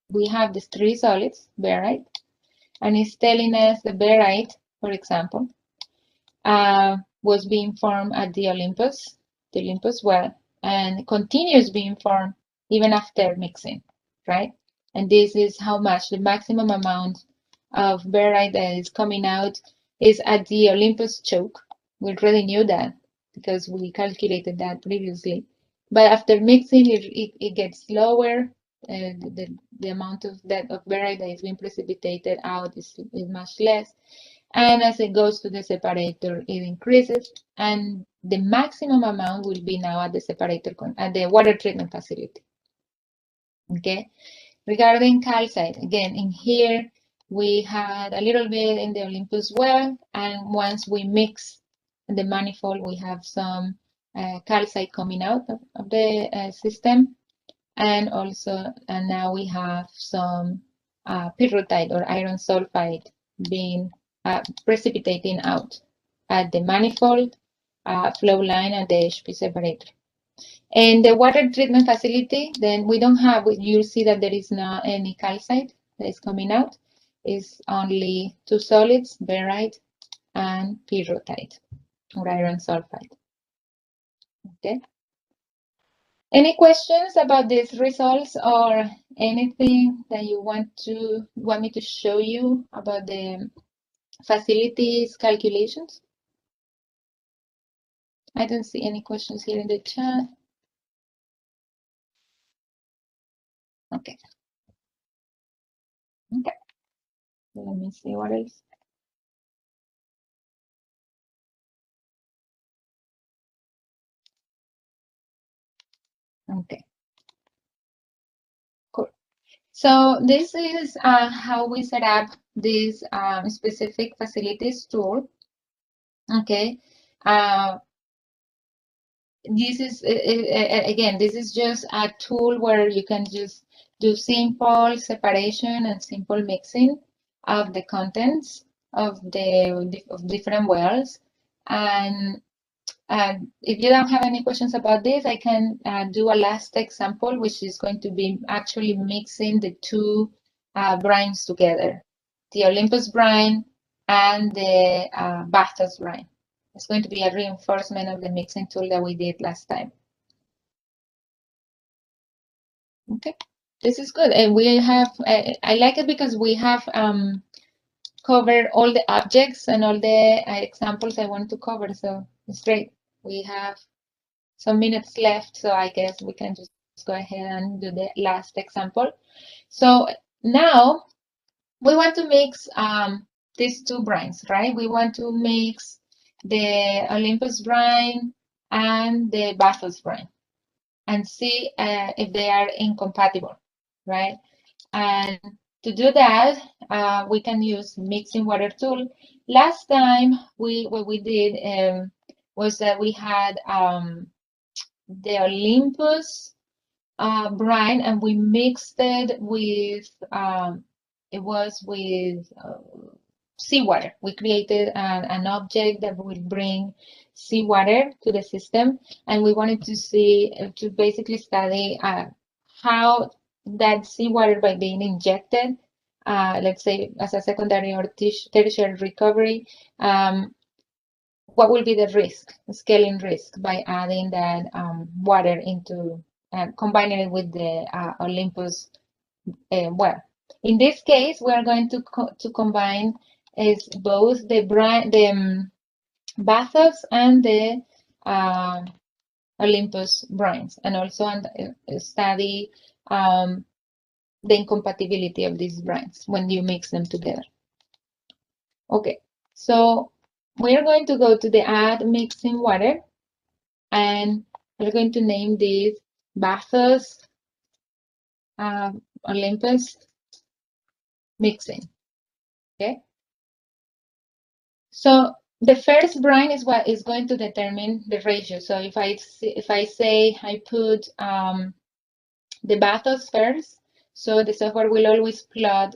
we have these 3 solids, barite, and it's telling us the barite, for example, was being formed at the Olympus well, and continues being formed even after mixing, right? And this is how much the maximum amount of barite that is coming out is at the Olympus choke. We already knew that because we calculated that previously. But after mixing, it gets lower. The amount of barite that is being precipitated out is much less. And as it goes to the separator, it increases. And the maximum amount will be now at the separator, at the water treatment facility. Okay. Regarding calcite, again, in here, we had a little bit in the Olympus well, and once we mix the manifold, we have some calcite coming out of the system, and also, and now we have some pyrrhotite or iron sulfide being precipitating out at the manifold, flow line, and the HP separator. And the water treatment facility, then we don't have, you'll see that there is not any calcite that is coming out. It's only 2 solids, barite and pyrrhotite or iron sulfide. Okay. Any questions about these results or anything that you want me to show you about the facilities calculations? I don't see any questions here in the chat. Okay. Okay. Let me see what else. Okay. Cool. So this is how we set up this specific facilities tool. Okay. This is again, this is just a tool where you can just do simple separation and simple mixing of the contents of different wells. And if you don't have any questions about this, I can do a last example, which is going to be actually mixing the two brines together, the Olympus brine and the Bathos brine. It's going to be a reinforcement of the mixing tool that we did last time. Okay, this is good. And we have, I like it because we have covered all the objects and all the examples I want to cover. So it's great. We have some minutes left, so I guess we can just go ahead and do the last example. So now we want to mix these two brines, right? We want to mix the Olympus brine and the Bathos brine and see if they are incompatible, right? And to do that, we can use mixing water tool. Last time what we did was that we had the Olympus brine and we mixed it with seawater. We created an object that will bring seawater to the system, and we wanted to see, to basically study how that seawater, by being injected, let's say as a secondary or tertiary recovery, what will be the risk, scaling risk, by adding that water into, combining it with the Olympus well. In this case, we are going to combine is both the Bathos and the Olympus brines, and also study the incompatibility of these brines when you mix them together. Okay, so we're going to go to the add mixing water, and we're going to name this Bathos Olympus mixing. Okay. So the first brine is what is going to determine the ratio. So if I say I put the Bathos first, so the software will always plot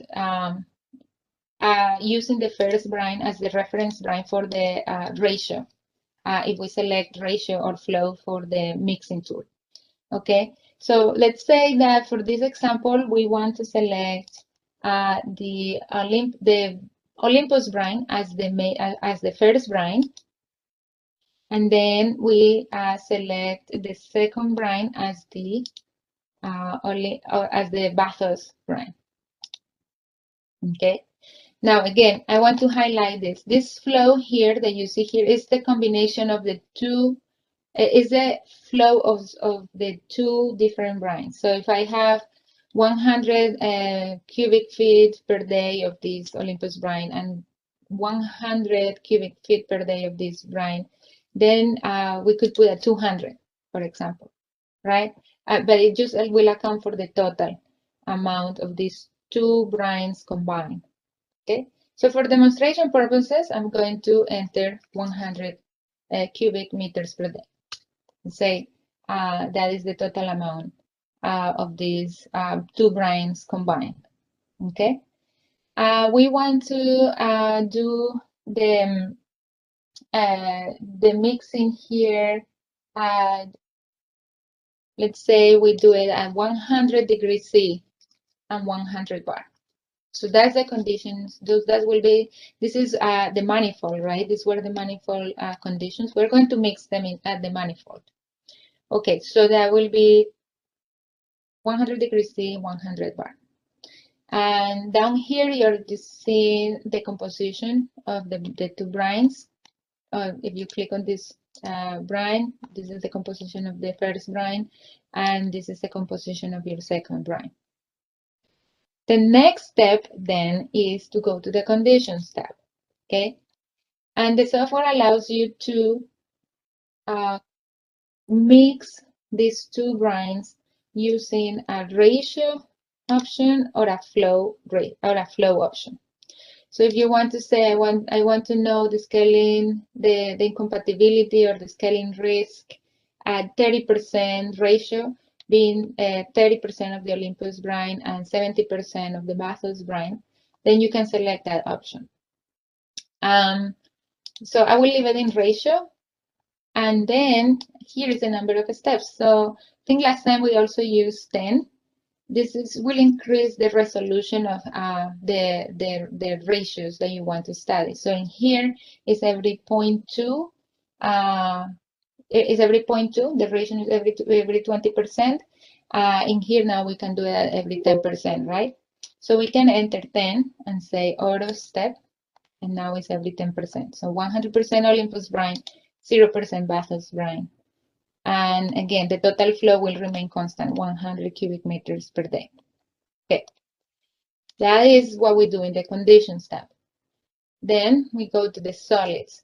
using the first brine as the reference brine for the ratio. If we select ratio or flow for the mixing tool. Okay, so let's say that for this example, we want to select the Olympus brine as the first brine, and then we select the second brine as the Bathos brine. Okay. Now again, I want to highlight this. This flow here that you see here is the combination of the two. Is the flow of the two different brines. So if I have 100 cubic feet per day of this Olympus brine and 100 cubic feet per day of this brine, then we could put a 200, for example, right? But it just will account for the total amount of these two brines combined, okay? So for demonstration purposes, I'm going to enter 100 cubic meters per day. Say that is the total amount of these two brines combined. Okay, we want to do the mixing here at, let's say we do it at 100 degrees C and 100 bar. So that's the conditions. That will be, this is the manifold, right? These were the manifold conditions. We're going to mix them in at the manifold. Okay, so that will be 100 degrees C, 100 bar. And down here, you're just seeing the composition of the two brines. If you click on this brine, this is the composition of the first brine, and this is the composition of your second brine. The next step then is to go to the conditions tab, okay? And the software allows you to mix these two brines using a ratio option or a flow rate or a flow option. So if you want to say I want to know the scaling, the incompatibility or the scaling risk at 30% ratio, being 30% of the Olympus brine and 70% of the Bathos brine, then you can select that option. So I will leave it in ratio. And then here is the number of steps. So I think last time we also used 10. This will increase the resolution of the ratios that you want to study. So in here is every 0.2. Is every 0.2. The ratio is every 20%. In here now we can do it every 10%, right? So we can enter 10 and say auto step, and now it's every 10%. So 100% Olympus brine, 0% Bathos brine. And again, the total flow will remain constant, 100 cubic meters per day. Okay, that is what we do in the conditions tab. Then we go to the solids.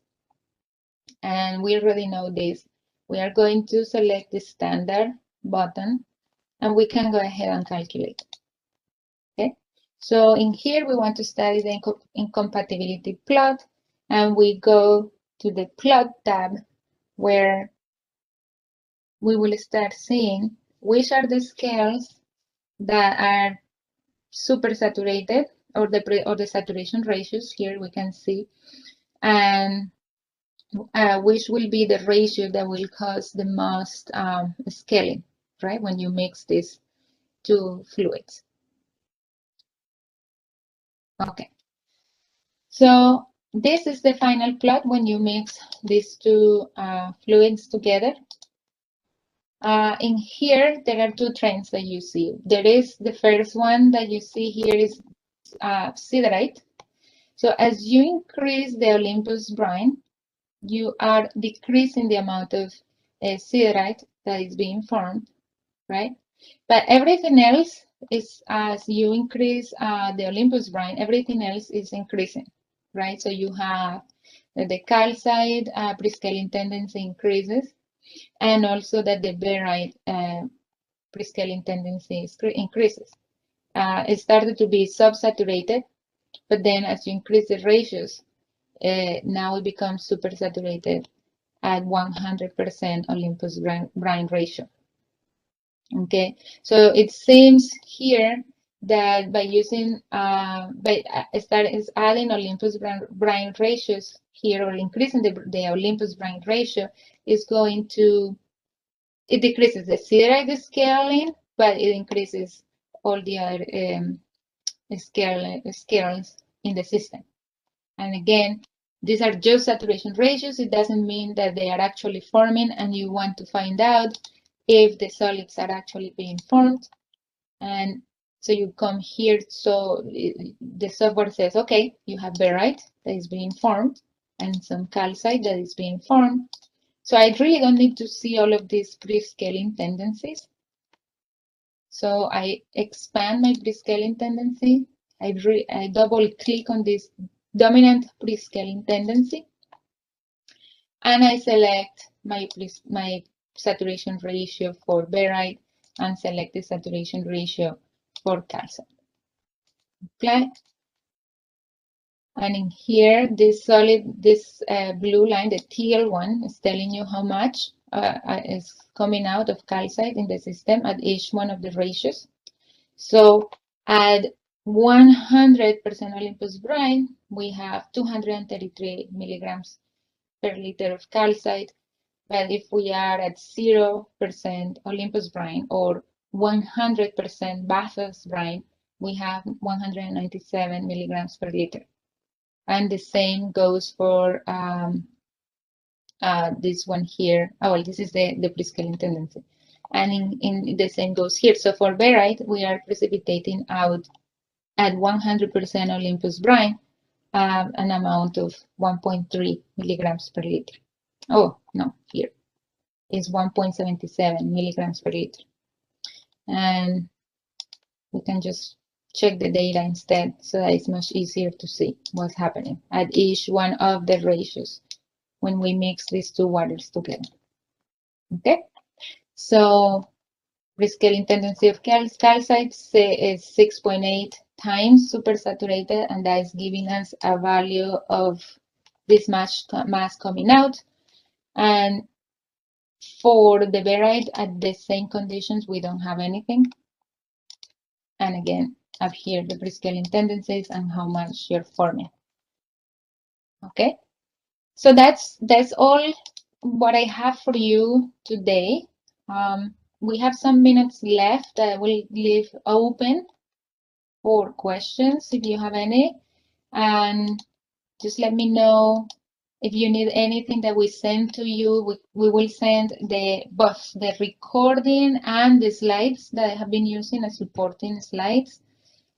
And we already know this. We are going to select the standard button, and we can go ahead and calculate. Okay, so in here we want to study the incompatibility plot, and we go to the plot tab where we will start seeing which are the scales that are super saturated, or the saturation ratios. Here we can see, and which will be the ratio that will cause the most scaling, right, when you mix these two fluids. Okay, so this is the final plot when you mix these two fluids together. In here, there are two trends that you see. There is the first one that you see here is siderite. So as you increase the Olympus brine, you are decreasing the amount of siderite that is being formed, right? But everything else is, as you increase the Olympus brine, everything else is increasing, right? So you have the calcite prescaling tendency increases, and also that the barite prescaling tendency increases. It started to be subsaturated, but then as you increase the ratios, now it becomes supersaturated at 100% Olympus brine ratio. Okay, so it seems here that by using adding Olympus brine ratios here, or increasing the Olympus brine ratio, is going to, it decreases the siderite scaling, but it increases all the other scales in the system. And again, these are just saturation ratios. It doesn't mean that they are actually forming, and you want to find out if the solids are actually being formed. And so you come here, so the software says, okay, you have barite that is being formed and some calcite that is being formed. So I really don't need to see all of these prescaling tendencies. So I expand my prescaling tendency. I double click on this dominant prescaling tendency, and I select my saturation ratio for barite and select the saturation ratio for calcite. Okay. And in here, this solid, this blue line, the teal one, is telling you how much is coming out of calcite in the system at each one of the ratios. So at 100% Olympus brine, we have 233 milligrams per liter of calcite. But if we are at 0% Olympus brine or 100% Bathos brine, we have 197 milligrams per liter. And the same goes for this one here. Oh, well, this is the prescaling tendency. And in the same goes here. So for barite, we are precipitating out at 100% Olympus brine an amount of 1.3 milligrams per liter. Oh, no, here is 1.77 milligrams per liter. And we can just check the data instead, so that it's much easier to see what's happening at each one of the ratios when we mix these two waters together. Okay, so prescaling tendency of calcite is 6.8 times supersaturated, and that is giving us a value of this mass coming out. And for the barite at the same conditions, we don't have anything. And again, up here, the prescaling tendencies and how much you're forming. Okay, so that's all what I have for you today. We have some minutes left that I will leave open for questions if you have any, and just let me know if you need anything that we send to you. We will send both the recording and the slides that I have been using as supporting slides,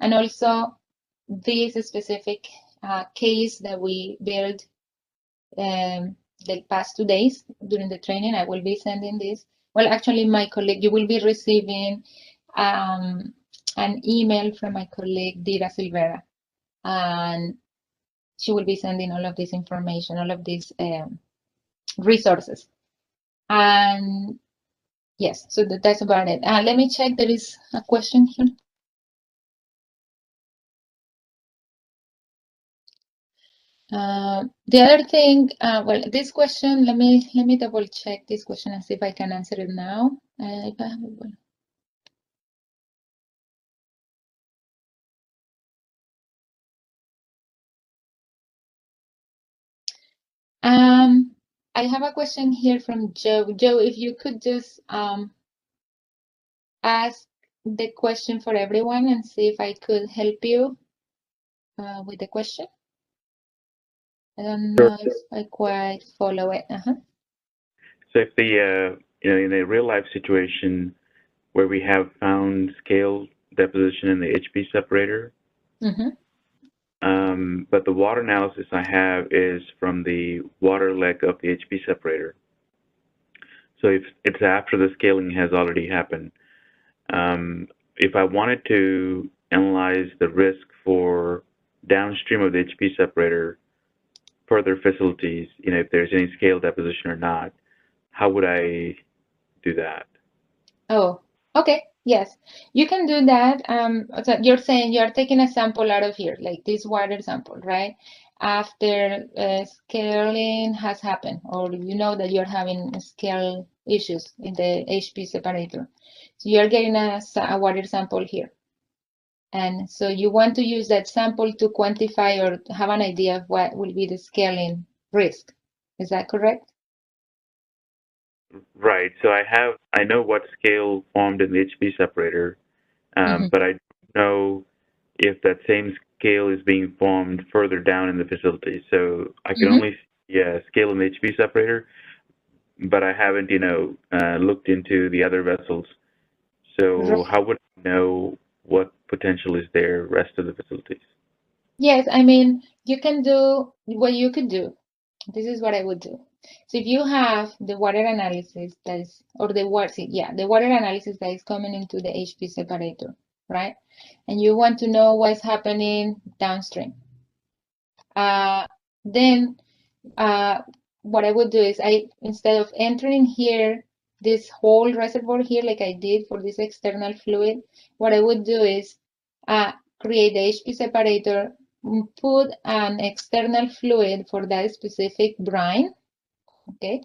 and also this specific case that we built the past 2 days during the training. I will be sending this. Well, actually, my colleague, you will be receiving an email from my colleague, Dira Silvera, and she will be sending all of this information, all of these resources. And yes, so that's about it. Let me check. There is a question here. The other thing, well, this question, let me double check this question and see if I can answer it now. If I have it, I have a question here from Joe. Joe, if you could just ask the question for everyone and see if I could help you with the question. I don't know if I quite follow it. So if the in a real life situation where we have found scale deposition in the HP separator, but the water analysis I have is from the water leg of the HP separator. So if it's after the scaling has already happened, if I wanted to analyze the risk for downstream of the HP separator, further facilities, if there's any scale deposition or not, how would I do that? Oh, okay. Yes, you can do that. So you're saying you're taking a sample out of here, like this water sample, right? After scaling has happened, or you know that you're having scale issues in the HP separator. So you're getting a water sample here. And so you want to use that sample to quantify or have an idea of what will be the scaling risk. Is that correct? Right. So I know what scale formed in the HP separator, but I don't know if that same scale is being formed further down in the facility. So I can only see scale in the HP separator, but I haven't, looked into the other vessels. So how would I know what potential is there rest of the facilities? Yes, I mean, you can do what you could do. This is what I would do. So if you have the water analysis that is, or the water analysis that is coming into the HP separator, right? And you want to know what's happening downstream. Then what I would do is instead of entering here, this whole reservoir here, like I did for this external fluid, what I would do is create the HP separator, put an external fluid for that specific brine. Okay,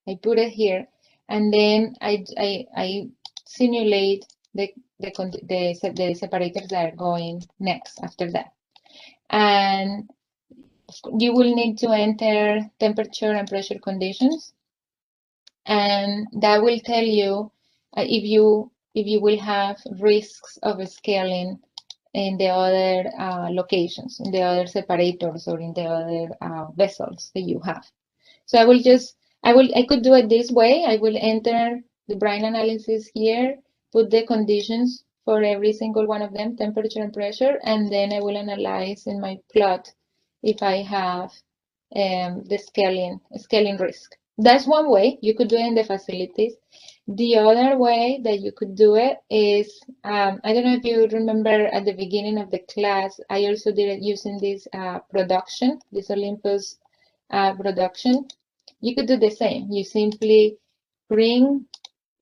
I put it here, and then I simulate the separators that are going next after that. And you will need to enter temperature and pressure conditions, and that will tell you if you will have risks of scaling in the other locations, in the other separators, or in the other vessels that you have. So I will just I could do it this way. I will enter the brine analysis here, put the conditions for every single one of them, temperature and pressure, and then I will analyze in my plot if I have the scaling risk. That's one way you could do it in the facilities. The other way that you could do it is, I don't know if you remember at the beginning of the class, I also did it using this production, this Olympus production. You could do the same. You simply bring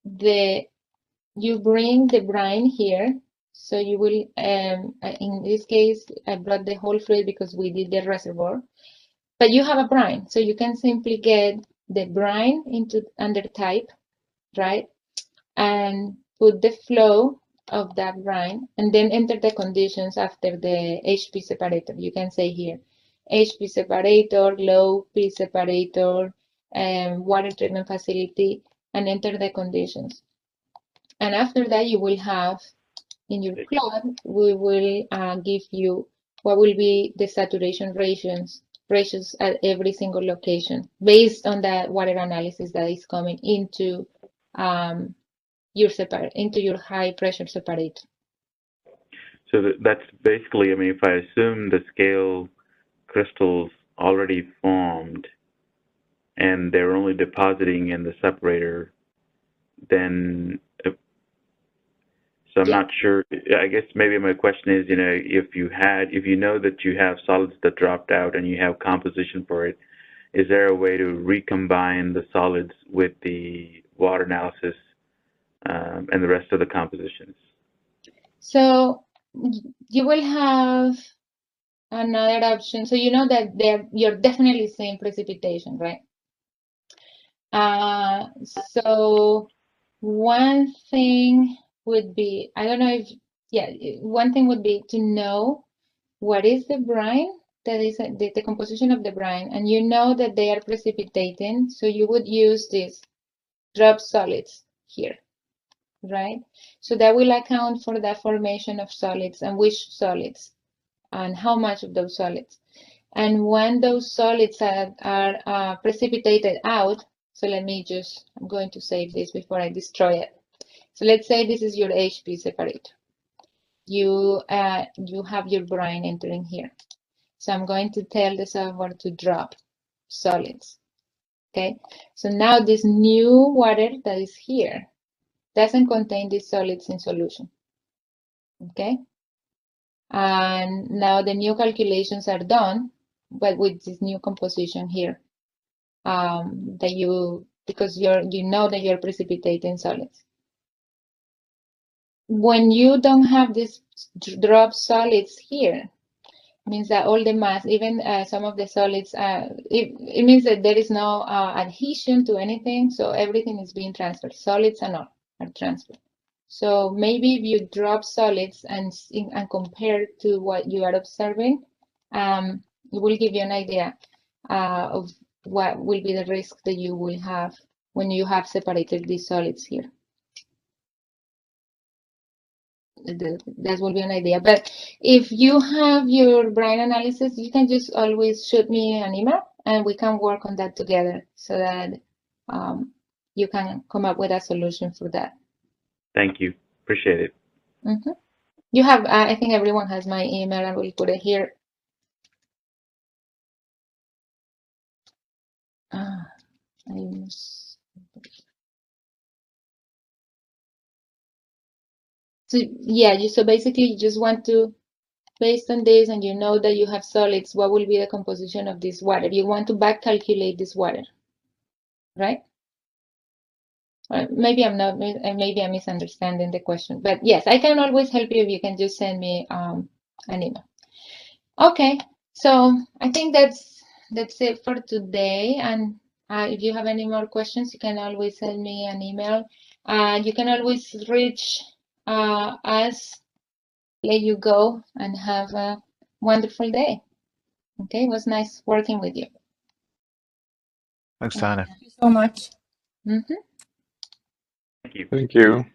the brine here. So you will, in this case, I brought the whole fluid because we did the reservoir. But you have a brine, so you can simply get the brine into under type, right? And put the flow of that brine, and then enter the conditions after the HP separator. You can say here, HP separator, low P separator, water treatment facility, and enter the conditions. And after that, you will have in your plot, we will give you what will be the saturation ratios at every single location based on that water analysis that is coming into your high pressure separator. So that's basically, I mean, if I assume the scale crystals already formed and they're only depositing in the separator, then so I'm not sure. I guess maybe my question is, if you know that you have solids that dropped out and you have composition for it, is there a way to recombine the solids with the water analysis and the rest of the compositions? So you will have another option. So you know that you're definitely seeing precipitation, right? So one thing would be, I don't know if, one thing would be to know what is the brine, that is the composition of the brine, and you know that they are precipitating, so you would use these drop solids here, right? So that will account for the formation of solids and which solids and how much of those solids. And when those solids are precipitated out, so I'm going to save this before I destroy it. So let's say this is your HP separator. You have your brine entering here. So I'm going to tell the software to drop solids. Okay, so now this new water that is here doesn't contain these solids in solution. Okay, and now the new calculations are done, but with this new composition here, because you know that you're precipitating solids. When you don't have these drop solids here, means that all the mass, even some of the solids, it means that there is no adhesion to anything, so everything is being transferred. Solids and all are transferred. So maybe if you drop solids and compare to what you are observing, it will give you an idea of what will be the risk that you will have when you have separated these solids here. That will be an idea. But if you have your brine analysis, you can just always shoot me an email and we can work on that together so that you can come up with a solution for that. Thank you. Appreciate it. Mm-hmm. You have, I think everyone has my email. I will put it here. So yeah, so basically you just want to, based on this, and you know that you have solids, what will be the composition of this water? You want to back calculate this water, right? Maybe I'm not, maybe I'm misunderstanding the question, but yes, I can always help you if you can just send me an email. Okay, so I think that's it for today. And if you have any more questions, you can always send me an email. You can always reach us. Let you go and have a wonderful day. Okay, it was nice working with you. Thanks, Tanya. Thank you so much. Mm-hmm. Thank you. Thank you.